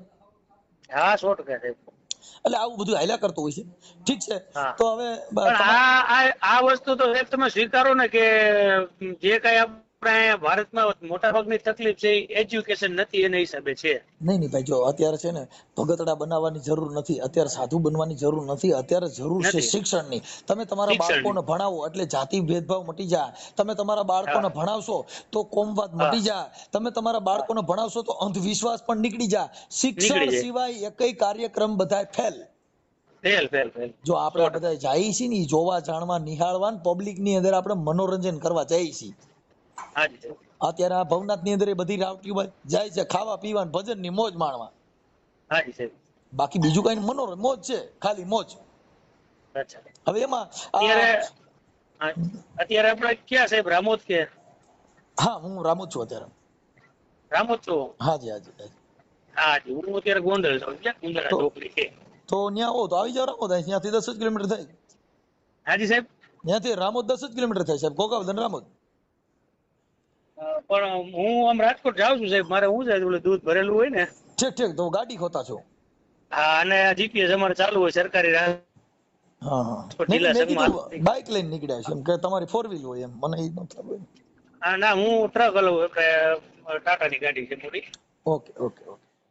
હા 100% સાહેબ. એટલે આવું બધું હાલ્યા કરતું હોય છે. ઠીક છે. હા. તો હવે પણ આ વસ્તુ તો સાહેબ તમે સ્વીકારો ને કે જે કઈ આપણે અહીંયા ભારતમાં મોટા ભાગની તકલીફ છે એજ્યુકેશન નથી એના હિસાબે છે. નહીં ભાઈ, જો અત્યારે છે ને ભગતડા બનાવવાની જરૂર નથી, અત્યારે સાધુ બનવાની જરૂર નથી, અત્યારે જરૂર છે નથી. શિક્ષણની. તમે તમારા બાળકોને ભણાવો એટલે જાતિ ભેદભાવ મટી જાય. તમે તમારા બાળકોને ભણાવશો તો કોમવાદ મટી જાય. તમે તમારા બાળકોને ભણાવશો તો અંધવિશ્વાસ પણ નીકળી જાય. શિક્ષણ સિવાય એકય કાર્યક્રમ બધાય ફેલ. જો આપણે બધા જઈએ છીએ ને જોવા જાણવા નિહાળવા પબ્લિક ની અંદર આપણે મનોરંજન કરવા જઈએ છીએ. અત્યારે આ ભવનાથ ની અંદર બધી રાવટીઓ જાય છે ખાવા પીવા ભજન ની મોજ માણવા. બાકી બીજું કઈ મનોરંજન મોજ છે, ખાલી મોજ. હવે એમાં અત્યારે આપણે ક્યાં સાહેબ રામોદ કે? હા, હું રામોદ છું અત્યારે. રામોદ છો? હાજી હાજી હાજી. હું અત્યારે ગોંડલ છું. ક્યાં ગોંડલ ચોકડી છે તો ત્યાં હો તો આવી જાવ રામોદ. ત્યાંથી 10 જ કિલોમીટર થાય. હાજી સાહેબ. ત્યાંથી રામોદ 10 જ કિલોમીટર થાય સાહેબ, ગોગાવદન રામોદ. પણ હું આમ રાજકોટ જાઉં છું સાહેબ, મારે શું છે ઓલું દૂધ ભરેલું હોય ને. ઠીક તો ગાડી ખોતા છો? હા, અને જીપીએસ અમારે ચાલુ હોય સરકારી. બાઇક લઈને નીકળ્યા છે એમ કે તમારી 4 વ્હીલ હોય એમ? મને એ ન ખબર. ના, હું ટ્રક હલાવું એટલે ટાટાની ગાડી છે મોટી. ઓકે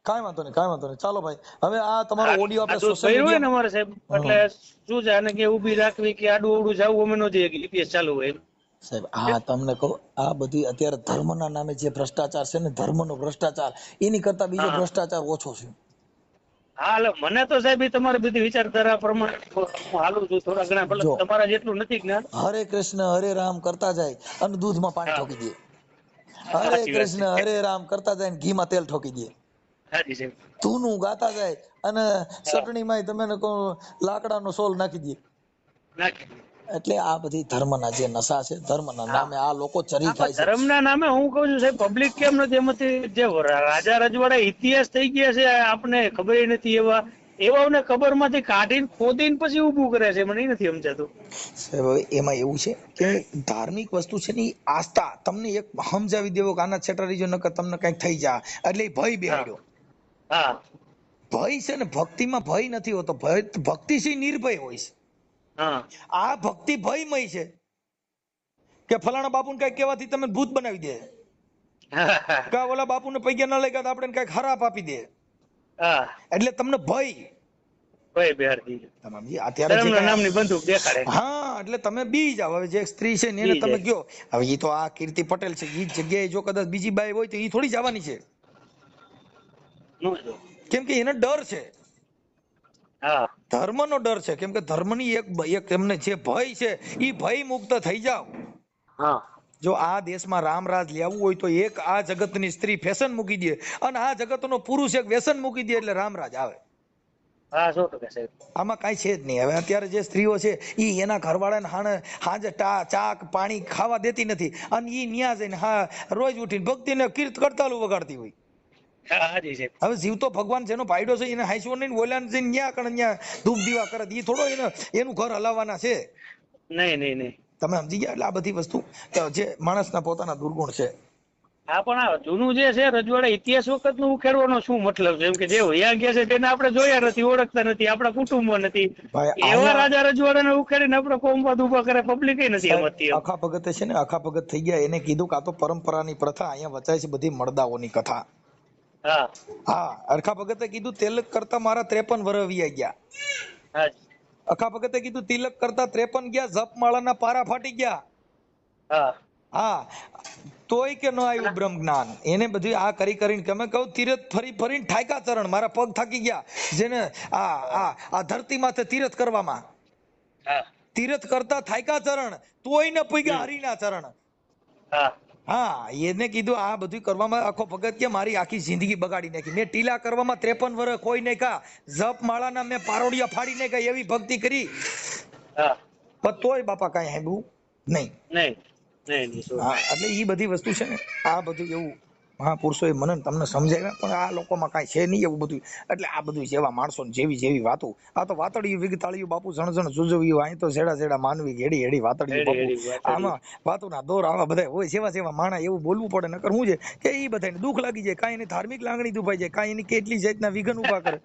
કાંઈ વાંધો નહીં. ચાલો ભાઈ, હવે આ તમારો ઓડિયો આપણે સોશિયલ મીડિયા ને અમારે સાહેબ એટલે શું છે આને કે ઊભી રાખવી કે આડું અવડું જવું અમે નો જઈએ કે જીપીએસ ચાલુ હોય સાહેબ. આ તમને કહું, આ બધી અત્યારે ધર્મના નામે જે ભ્રષ્ટાચાર છે ને, ધર્મનો ભ્રષ્ટાચાર, એની કરતા બીજો ભ્રષ્ટાચાર ઓછો છે. હા, મને તો સાહેબ તમારી બધી વિચારધારા પ્રમાણે હું હાલું છું. થોડા ઘણા ભલે તમારા જેટલું નથી જ્ઞાન. હરે કૃષ્ણ હરે રામ કરતા જાય અને દૂધમાં પાણી ઠોકી દે. હરે કૃષ્ણ હરે રામ કરતા જાય ને ઘીમાં તેલ ઠોકી દે. ધૂનું ગાતા જાય અને ચટણીમાં તમે લાકડાનો સોલ નાખી દે. એટલે આ બધી ધર્મના જે નશા છે, ધર્મના નામે આ લોકો ચરી ખાય છે. ધર્મના નામે હું કહું છું સાહેબ, પબ્લિક કેમ નથી એમાંથી જે રાજા રજવાડા ઇતિહાસ થઈ ગયા છે આપને ખબર નથી. એવાને કબરમાંથી કાઢીને ખોદીને પછી ઊભું કરે છે. મને નથી સમજાતું સાહેબ. એમાં એવું છે કે ધાર્મિક વસ્તુ છે ને આસ્થા. તમને એક સમજાવી દેવો કે આના છેટરી જો નકર તમને કઈક થઈ જાય એટલે ભય બેહાડ્યો. ભય છે ને ભક્તિમાં ભય નથી હોતો. ભક્તિ છે નિર્ભય હોય છે. આ ભક્તિ ભયમય છે કે ફલાણા બાપુને કઈ કહેવાથી તમે ભૂત બનાવી દે, કા ઓલા બાપુને પૈયા ન લઈ ગયા આપણે કઈક ખરાબ આપી દે. એટલે તમને ભય બેહાડી અત્યારે હા, એટલે તમે બી જાવ. હવે જે સ્ત્રી છે ને એને તમે કયો હવે એ તો આ કીર્તિ પટેલ છે, એ જગ્યાએ જો કદાચ બીજી બાઈ હોય તો એ થોડી જવાની છે, કેમ કે એને ડર છે. ધર્મનો ડર છે. કેમ કે ધર્મની એક એમને જે ભય છે એ ભય મુક્ત થઈ જાવ. જો આ દેશમાં રામરાજ લેવું હોય તો એક આ જગતની સ્ત્રી ફેશન મૂકી દે અને આ જગતનો પુરુષ એક વ્યસન મૂકી દે એટલે રામરાજ આવે. આમાં કઈ છે જ નહીં. હવે અત્યારે જે સ્ત્રીઓ છે એ એના ઘરવાળાને હાજે ચા પાણી ખાવા દેતી નથી અને ઈ ન્યા જઈને રોજ ઉઠીને ભક્તિને કીર્ત કરતાલું વગાડતી હોય. હવે જીવતો ભગવાન જેનો ભાઈડો છે એને હાઈસો નહીં બોલ્યા જઈને ન્યા ધૂપ દીવા કરે એ થોડો એનું ઘર હલાવવાના છે. નહીં તમે સમજી ગયા? એટલે આ બધી વસ્તુ જે માણસના પોતાના દુર્ગુણ છે. હા, પણ આ જૂનું જે છે રજવાડા ઇતિહાસ વખત નું ઉખેડવાનો શું મતલબ છે? એમ કે જે વયા ગયા છે તેને આપણે જોયા નથી, ઓળખતા નથી, આપણા કુટુંબમાં નથી. એવા રાજા રજવાડાને ઉખેડીને આપણે કોમવાદ ઉભા કરે પબ્લિક નથી સમજતી. આખા ભગત છે ને, આખા ભગત થઈ ગયા. એને કીધું કે આ તો પરંપરાની પ્રથા, અહીંયા વચાય છે બધી મળદાઓની કથા. હા, અરખા ભગતે કીધું તિલક કરતા મારા 53 વર્ષ વી ગયા. અખા ભગતે કીધું તિલક કરતા 53 ગયા, જપ માળાના પારા ફાટી ગયા. હા, તોય કે ન આવ્યું બ્રહ્મ જ્ઞાન. એને બધું આ કરીને તમે કહું તીરથ ફરીને ઠાયકા ચરણ, મારા પગ થાકી ગયા. જેને આ ધરતી માથે તીરથ કરવામાં, તીરથ કરતા થાયકા ચરણ, તોય ન પૂગ્યા હરિના ચરણ. હા, એને કીધું આ બધું કરવામાં આખો ભગત કે મારી આખી જિંદગી બગાડી નાખી. મેં ટીલા કરવામાં 53 વર્ષ કોઈ નહીં કા, જપ માળાના મેં પારોડિયા ફાડી નાખ્યા, એવી ભક્તિ કરી. પણ તોય બાપા કઈ સાંભળવું નહીં. હા, એટલે એ બધી વસ્તુ છે ને, આ બધું એવું મહાપુરુષોએ મને ને તમને સમજાવ્યા, પણ આ લોકોમાં કાંઈ છે નહીં એવું બધું. એટલે આ બધું જેવા માણસો ને જેવી વાતો, આ તો વાતડિયું વિગતાળિયું બાપુ જણ સુજવ્યું, અહીં તો જેડા માનવી ઘેડી હેડી વાતડિયું બાપુ. આમાં વાતોના દોર આવા બધા હોય, જેવા માણા એવું બોલવું પડે. નકર શું છે કે એ બધાને દુઃખ લાગી જાય, કાંઈ એની ધાર્મિક લાગણી દુભાઈ જાય, કાંઈ એની કેટલી જાતના વિઘન ઉભા કરે.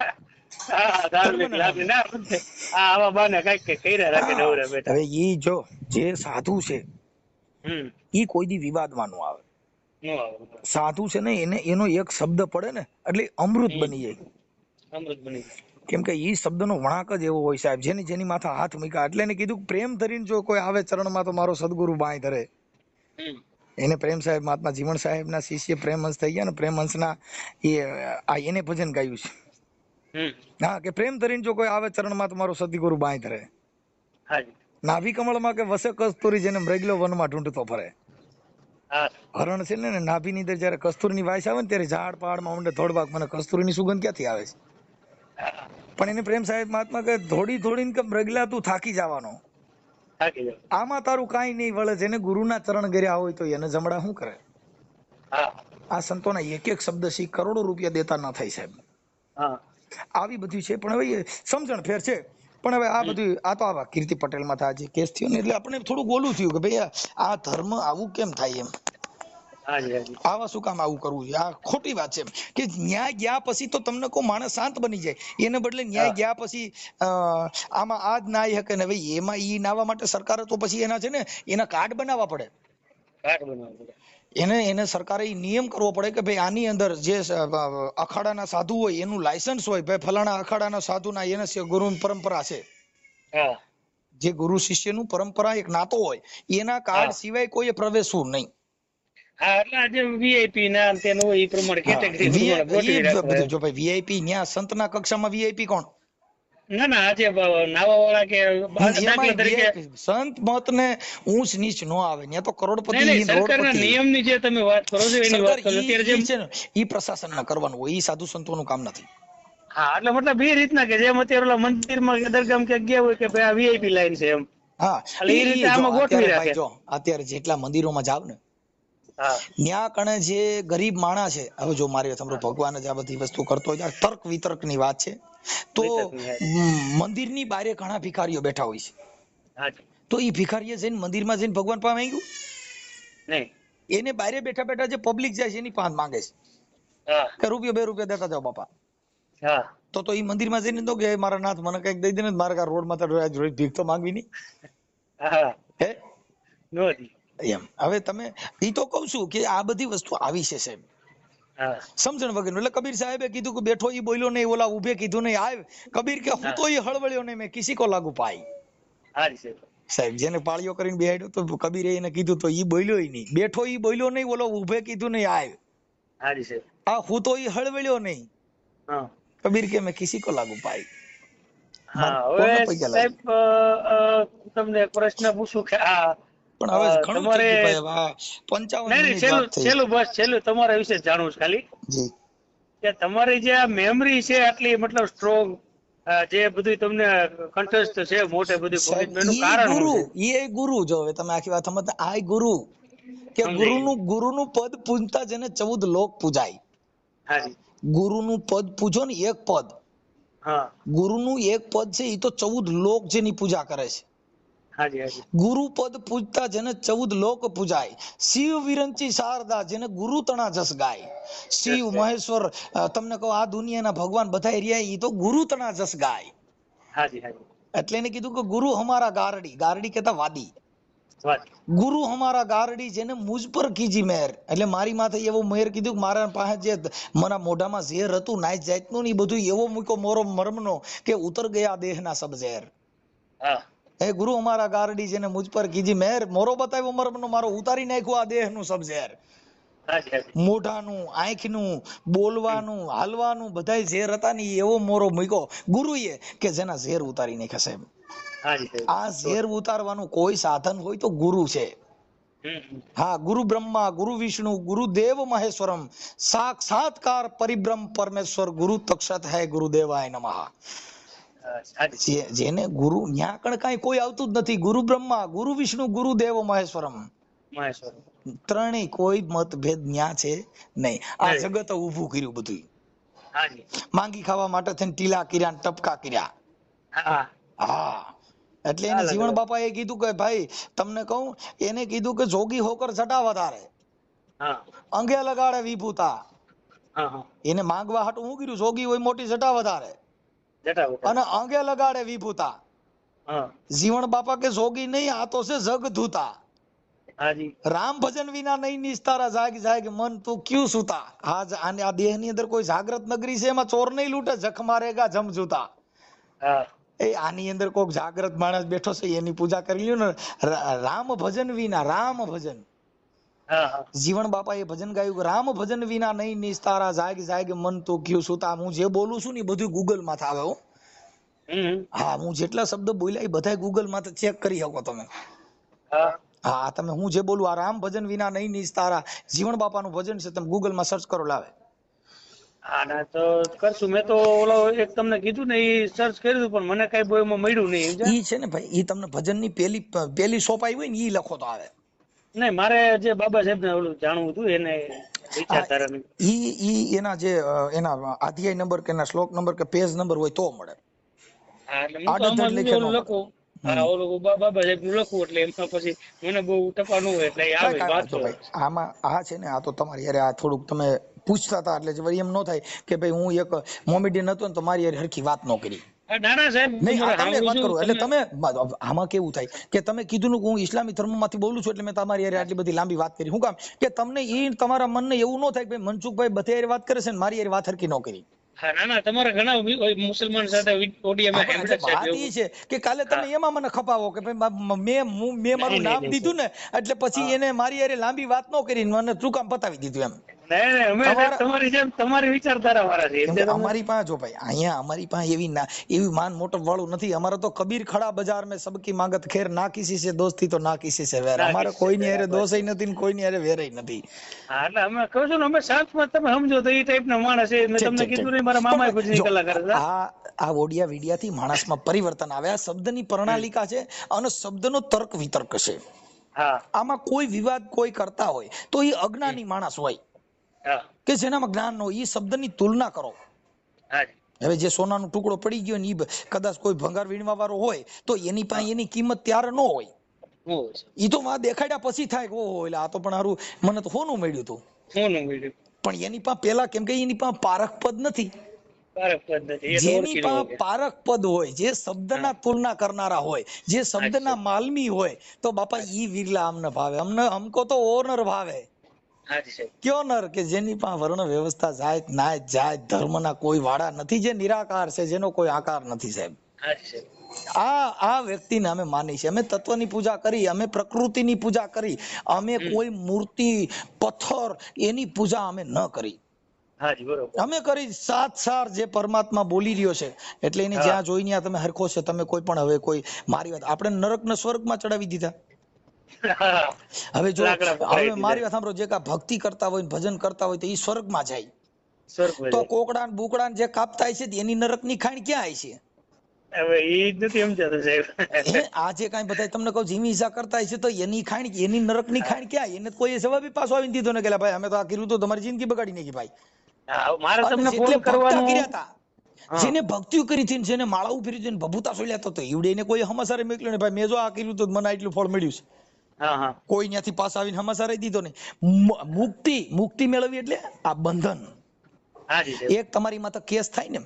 હવે ઈ જો જે સાધુ છે ઈ કોઈ દી વિવાદમાં ન આવે. સાધુ છે ને એનો એક શબ્દ પડે ને એટલે અમૃત બની જાય. કેમ કે ઈ શબ્દનો વણાક જ એવો હોય સાહેબ, જેની માથે હાથ મૂક્યા. એટલે એને કીધું પ્રેમ ધરીને જો કોઈ આવે ચરણમાં તો મારો સદગુરુ બાંય ધરે. એને પ્રેમ સાહેબ મહાત્મા જીવણ સાહેબ ના શિષ્ય પ્રેમહંસ થઈ ગયા ને, પ્રેમહંસના એને ભજન ગાયું છે. હા, કે પ્રેમ ધરીને જો કોઈ આવે ચરણમાં તો મારો સદગુરુ બાંય ધરે. નાભી કમળમાં કે વસે કસ્તુરી, જેને મૃગલો વનમાં ઢૂંઢતો ફરે. હરણ છે ને નાભી ની અંદર જયારે કસ્તુરી ની વાસ આવે ને ત્યારે ઝાડ પહાડમાં ઊંડે થોડવાક મને કસ્તુરી ની સુગંધ ક્યાંથી આવે છે. પણ એને પ્રેમ સાહેબ મહાત્મા કે થોડી કે મૃગલા તું થાકી જવાનો, આમાં તારું કાંઈ નહીં વળે. જેને ગુરુના ચરણ કર્યા હોય તો એને જમડા શું કરે. આ સંતોના એક શબ્દ સી કરોડો રૂપિયા દેતા ના થાય સાહેબ. આવી બધી છે, પણ હવે સમજણ ફેર છે. પણ હવે આ બધું આ તો આવા કીર્તિ પટેલ માં આજે કેસ થયો ને એટલે આપણે થોડું બોલું થયું કે ભાઈ આ ધર્મ આવું કેમ થાય એમ, આવા શું કામ આવું કરવું છે. આ ખોટી વાત છે કે ન્યાય ગયા પછી તો તમને કોઈ માણસ શાંત બની જાય, એને બદલે ન્યાય ગયા પછી આમાં આ જ નાય હકે ને ભાઈ એમાં ઈ નાવા માટે સરકારે તો પછી એના છે ને એના કાર્ડ બનાવવા પડે. એને સરકારે નિયમ કરવો પડે કે ભાઈ આની અંદર જે અખાડાના સાધુ હોય એનું લાયસન્સ હોય, ભાઈ ફલાણા અખાડાના સાધુના એને ગુરુ પરંપરા છે, જે ગુરુ શિષ્યનું પરંપરા એક નાતો હોય એના કાર્ડ સિવાય કોઈ પ્રવેશવું નહીં. જો ભાઈ વીઆઈપી ન્યા સંતના કક્ષામાં વીઆઈપી કોણ? સંત મત ને ઊંચ નીચ નો આવે, ત્યાં તો કરોડપતિ નિયમની જે તમે વાત કરો છો એની વાત કરો ઈ પ્રશાસન ના કરવાનું હોય, ઈ સાધુ સંતોનું કામ નથી. હા, એટલે મતલબ એ રીતના કે જેમ અત્યારે મંદિરમાં દરગામ કે ગયા હોય કે ભાઈ આ વીઆઈપી લાઈન છે એમ. હા, એ રીતે આમાં ગોઠવી રાખે. જો અત્યારે જેટલા મંદિરોમાં જાવ ને ન્યા કણે જે ગરીબ માણસ છે, હવે જો મારી તમારો ભગવાન જ આ બધી વસ્તુ કરતો હોય, તર્ક વિતર્ક ની વાત છે, તો મંદિરની બારે ઘણા ભિખારીઓ બેઠા હોય છે. તો એ ભિખારીએ જઈને મંદિરમાં જઈને ભગવાન પાસે માંગ્યું નહીં, એને બારે બેઠા બેઠા જે પબ્લિક જાય છે એની પાસે માંગે છે કે રૂપિયો 2 રૂપિયા દેતા જાઓ બાપા. તો એ મંદિરમાં જઈને તો કે મારા નાથ મને કઈક દઈ દે ને, મારા રોડ માં રોજ ભીખ તો માંગવી નહીં હે એમ. હવે તમે ઈ તો કઉ છું કે આ બધી વસ્તુ આવી છે સાહેબ સમજણ વગર. એટલે કબીર સાહેબે કીધું કે બેઠો ઈ બોલ્યો નહીં, ઓલા ઉભે કીધું નહીં આવ. કબીર કે હું તો ઈ હળવળ્યો નહીં, મેં કિસી કો લાગુ પાઈ. સાહેબ જેને પાળીઓ કરીને બેહાડ્યો તો કબીરે એને કીધું તો ઈ બોલ્યો નહીં, બેઠો ઈ બોલ્યો નહીં, ઓલો ઉભે કીધું નહીં આવ. આ હું તો ઈ હળવળ્યો નહીં, કબીર કે મેં કિસી કો લાગુ પાઈ. સાહેબ તમને પ્રશ્ન પૂછું કે પણ હવે ઘણું છેલ્લું તમારા વિશે જાણવું છે ખાલી કે તમારી જે આ મેમરી છે આટલી મતલબ સ્ટ્રોંગ, જે બધું તમને કંઠસ્થ છે મોટે બધું કારણ એ ગુરુ. જો હવે તમે આખી વાત સમજતા, આ ગુરુ કે ગુરુનું પદ પૂજતા જેને 14 લોક પૂજાય. ગુરુનું પદ પૂજો ને, એક પદ, ગુરુનું એક પદ છે એ તો 14 લોક જેની પૂજા કરે છે. ગુરુ પદ પૂજતા જેને 14 લોક પૂજાય. શિવ વિરંચી શારદા, જેને ગુરુ તણા જસ ગાય. શિવ મહેશ્વર તમને કહો આ દુનિયાના ભગવાન બધા રહ્યા એ તો ગુરુ તણા જસ ગાય. એટલે એને કીધું કે ગુરુ હમારા ગારડી, ગારડી કેતા વાદી, ગુરુ હમારા ગારડી જેને મુજ પર કીજી મહેર. એટલે મારી માથે એવો મહેર કીધું કે મારા પાસે જે મારા મોઢામાં ઝેર હતું નાઈસ જાતનું ને બધું એવો મૂક્યો મોરો મર્મનો કે ઉતર ગયા દેહના સબ ઝેર. હે ગુરુ અમારા ગારડી જેને મુજ પર કીજી મહેર, મોરો બતાવ્યો મર્મનો, મારો ઉતારી નાખ્યો આ દેહનું સબ ઝેર. મોઢાનું, આંખનું, બોલવાનું, હાલવાનું બધાય ઝેર હતા ને એવો મોરો મૂક્યો ગુરુએ કે જેના ઝેર ઉતારી નાખ્યા સાહેબ. આ ઝેર ઉતારવાનું કોઈ સાધન હોય તો ગુરુ છે. હા, ગુરુ બ્રહ્મા, ગુરુ વિષ્ણુ, ગુરુ દેવ મહેશ્વરમ, સાક્ષાત્કાર પરિબ્રહ્મ પરમેશ્વર, ગુરુ તક્ષત હૈ ગુરુદેવાય નમઃ. જેને ગુરુ ન્યા કણ કાંઈ કોઈ આવતું જ નથી. ગુરુ બ્રહ્મા, ગુરુ વિષ્ણુ, ગુરુ દેવ મહેશ્વરમ. મહેશ્વર. ત્રણેય કોઈ મતભેદ ન્યા છે નહીં. આ નહીં. જગત ઊભું કર્યું બધું. હાજી. માંગી ખાવા માટે થઈને ટીલા કર્યા ને ટપકા કર્યા. હા. હા એટલે એને અલગ જીવન અલગ. બાપા એ કીધું કે ભાઈ તમને કહું, એને કીધું કે જોગી હોકર છટા વધારે હા અંગે લગાડે વિભૂતા. હા હા. એને માંગવા હાટું હું કર્યું, જોગી હોય મોટી છટા વધારે જટા ઉઠા. અને અંગે લગાડે વિભૂતા. હા. જીવણ બાપા કે જોગી નહીં, આ તો છે જગ ધૂતા. હાજી. રામ ભજન વિના નહીં નિસ્તારા, જાગ જાગ મન તું ક્યું સુતા. આને આ દેહ ની અંદર કોઈ જાગ્રત નગરી છે, એમાં ચોર નહીં લૂંટે, જખ મારેગા જમજૂતા. હા. એ આની અંદર કોઈક જાગ્રત માણસ બેઠો છે, એની પૂજા કરી લ્યો ને. રામ ભજન વિના, રામ ભજન. હા હા. જીવણ બાપા એ ભજન ગાયું કે રામ ભજન વિના નહીં નિસ્તારા, જાગ જાગ મન તું ક્યું સુતા. હું જે બોલું છું ને બધું ગૂગલ માં આવે હો. હા, હું જેટલા શબ્દ બોલ્યા એ બધા ગૂગલ માં ચેક કરી શકો તમે. હા. હા, તમે હું જે બોલું, આ રામ ભજન વિના નહીં નિસ્તારા, જીવણ બાપાનું ભજન છે, તમે ગૂગલ માં સર્ચ કરો લાવે. હા ના તો કરશું. મેં તો ઓલો એક તમને કીધું ને એ સર્ચ કર્યું પણ મને કઈ બહુ એમાં મળ્યું નહીં. ઈ છે ને ભાઈ, ઈ તમને ભજન ની પેલી સોપાઈ હોય ને ઈ લખો તો આવે. નહીં, મારે જે બાબા સાહેબ ને ઓલું જાણવું હતું એને વિચારધારાનું. ઈ એના જે એના અધ્યાય નંબર કે એના શ્લોક નંબર કે પેજ નંબર હોય તો મળે. હા એટલે હું તો આમાં બીજું ઓલું લખું. હા ઓલું બાબા સાહેબ નું લખું એટલે એમાં પછી મને બહુ ટપા ન હોય એટલે એ આવે વાંચો. આમાં આ છે ને, આ તો તમારી યારે આ થોડુંક તમે પૂછતા હતા એટલે વળી એમ ન થાય કે ભાઈ હું એક મોમેડિયન હતો ને તો મારી યારે હરખી વાત ન કરી. નાના સાહેબ નહીં, આ તમને એક વાત કરું એટલે તમે આમાં કેવું થાય કે તમે કીધું કે હું ઇસ્લામી ધર્મ માંથી બોલું છું એટલે મેં તમારી યારે આટલી બધી લાંબી વાત કરી. શું કામ કે તમને એ તમારા મનને એવું ન થાય કે ભાઈ મનસુખભાઈ બધે યારે વાત કરે છે ને મારી યારે વાત હરખી ન કરી. હા ના ના, તમારા ઘણા મુસલમાન સાથે ઓડિયામાં વાત એ છે કે કાલે તમે એમાં મને ખપાવો કે ભાઈ મેં મારું નામ દીધું ને એટલે પછી એને મારી યારે લાંબી વાત ન કરી મને શું કામ પતાવી દીધું એમ. તમારી વિચારધારા વાળા છે. અમારી પાસે જો ભાઈ અહીંયા અમારી પાસે એવી માન મોટપ વાળું નથી. અમારે તો કબીર ખડા બજાર મેં સબકી માંગત ખેર, ના કિસી સે દોસ્તી તો ના કિસી સે વેર. અમારે કોઈની હારે દોષય નથી ને કોઈની હારે વેરય નથી. હા એટલે અમે કહું છું ને, અમે શાંતમાં તમે સમજો તો એ ટાઈપ ના માણસ છે. મેં તમને કીધું નહીં, મારા મામા ભજની કલાકાર હતા. આ ઓડિયા વિડિયા થી માણસમાં પરિવર્તન આવે. આ શબ્દની પ્રણાલિકા છે અને શબ્દનો તર્ક વિતર્ક છે. હા, આમાં કોઈ વિવાદ કોઈ કરતા હોય તો એ અજ્ઞાની માણસ હોય કે જેનામાં જ્ઞાન ન હોય. એ શબ્દની તુલના કરો. હવે જે સોનાનો ટુકડો પડી ગયો ને એ કદાચ કોઈ ભંગાર વીણવા વાળો હોય તો એની પાસે એની કિંમત ત્યારે ન હોય. ઈ તો માં દેખાડ્યા પછી થાય કે ઓહો એટલે આ તો પણ હારું મને તો સોનું મળ્યું હતું. પણ એની પાસે પેલા કેમ કે એની પાસે પારખ પદ નથી. જેની પાસે પારખ પદ હોય, જે શબ્દના તુલના કરનારા હોય, જે શબ્દના માલમી હોય તો બાપા ઈ વિરલા અમને ભાવે. અમને હમકો તો ઓનર ભાવે. કયો નર કે જેની પાસે વર્ણ વ્યવસ્થા જાત નાત જાત ધર્મના કોઈ વાડા નથી, જે નિરાકાર છે, જેનો કોઈ આકાર નથી સાહેબ. આ વ્યક્તિને અમે માની છે. અમે તત્વની પૂજા કરી, અમે પ્રકૃતિની પૂજા કરી, અમે કોઈ મૂર્તિ પથ્થર એની પૂજા અમે ન કરી. અમે કરી સાર જે પરમાત્મા બોલી રહ્યો છે એટલે એને જ્યાં જોઈ ત્યાં તમે હરખો છે. તમે કોઈ પણ હવે કોઈ મારી વાત આપણે નરક ને સ્વર્ગ માં ચડાવી દીધા. હવે જો હવે મારી વાત સાંભળો, જે કા ભક્તિ કરતા હોય ભજન કરતા હોય તો એ સ્વર્ગ માં જાય. તો કોકડા ને બુકડા જે કાપતા છે એની નરક ની ખાણ ક્યાં આવી છે? હવે ઈ જ નથી સમજાતો સાહેબ. આજે કાંઈ બધા તમને કહું જીવી ઈજા કરતા છે તો એની ખાણ એની નરક ની ખાણ ક્યાં? એને કોઈ જવાબ પાછો આવીને દીધો ને કે ભાઈ અમે તો આ કર્યું તો તમારી જિંદગી બગાડી નાખી ભાઈ. મારે તમને ફોન કરવાનો, જેને ભક્તિઓ કરી હતી, જેને માળા ફેરી હતી, ભભૂતા સોલ્યા તો ઈવડે એને કોઈ હમાસારે મોકલ્યો ને ભાઈ મેં જો આ કર્યું તો મને આટલું ફળ મળ્યું છે. કોઈ ત્યાંથી પાસ આવીને હમાસારે દીધો ને. મુક્તિ મેળવી એટલે આ બંધન. એક તમારી માથે કેસ થાય ને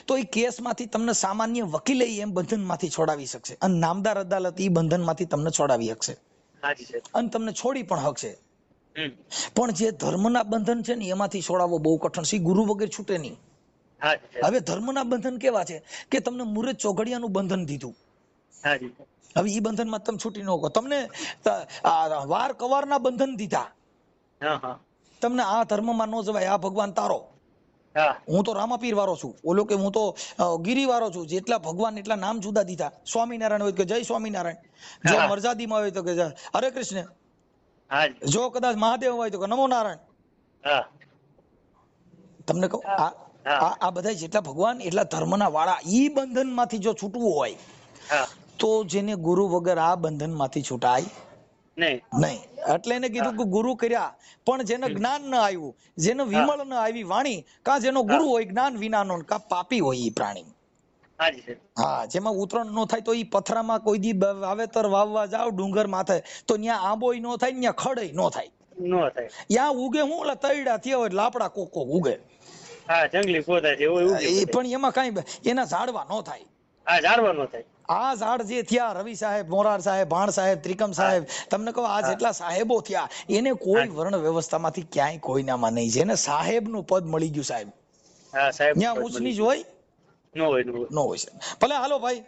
તો એ કેસ માંથી તમને સામાન્ય વકીલે એમ બંધન માંથી છોડાવી શકશે અને નામદાર અદાલત એ બંધન માંથી તમને છોડાવી શકશે અને તમને છોડી પણ શકશે. પણ જે ધર્મના બંધન છે ને એમાંથી છોડાવવો બહુ કઠણ છે. ગુરુ વગર છૂટે નહીં. હવે ધર્મના બંધન કેવા છે કે તમને મુરત ચોઘડિયાનું બંધન દીધું. હવે ઈ બંધન માં તમે છૂટી ન શકો. તમને વાર કવારના બંધન દીધા. તમને આ ધર્મમાં ન જવાય, આ ભગવાન તારો. હું તો રામાપીર વાળો છું, ઓલો કે હું તો ગિરી વાળો છું. જેટલા ભગવાન એટલા નામ જુદા દીધા. સ્વામિનારાયણ હોય તો જય સ્વામિનારાયણ, જો મરજાદીમાં હોય તો કે હરે કૃષ્ણ, જો કદાચ મહાદેવ હોય તો કે નમો નારાયણ. તમને કહું આ બધા જેટલા ભગવાન એટલા ધર્મના વાળા. ઈ બંધન માંથી જો છૂટવું હોય તો જેને ગુરુ વગર આ બંધન માંથી છૂટાય નહીં. એટલે એને કીધું કે ગુરુ કર્યા, પણ જેને જ્ઞાન ન આવ્યું, જેને વિમળ ન આવી વાણી, કા જેનો ગુરુ હોય જ્ઞાન વિનાનો, કા પાપી હોય ઈ પ્રાણી. હાજી સાહેબ. હા, જેમાં ઉતરણ નો થાય તો ઈ પથરામાં કોઈ દી વાવેતર વાવવા જાવ ડુંગર માથે તો ન્યા આંબોય નો થાય, ન્યા ખડય નો થાય. નો થાય. યા ઉગે હું ઓલા તૈડા થયા હોય લાપડા કોકો ઉગે. હા, જંગલી પોતા છે એવું પણ એમાં કઈ એના ઝાડવા નો થાય. હા, ઝાડવા નો થાય. આ ઝાડ જે થયા, રવિ સાહેબ, મોરાર સાહેબ, ભાણ સાહેબ, ત્રિકમ સાહેબ, તમને કહો આ જેટલા સાહેબો થયા, એને કોઈ વર્ણ વ્યવસ્થામાંથી ક્યાંય કોઈનામાં નહીં. જેને સાહેબ નું પદ મળી ગયું સાહેબ, હા સાહેબ, ત્યાં ઊંચ નીચ હોય નો હોય. નો હોય. ભલે હાલો ભાઈ.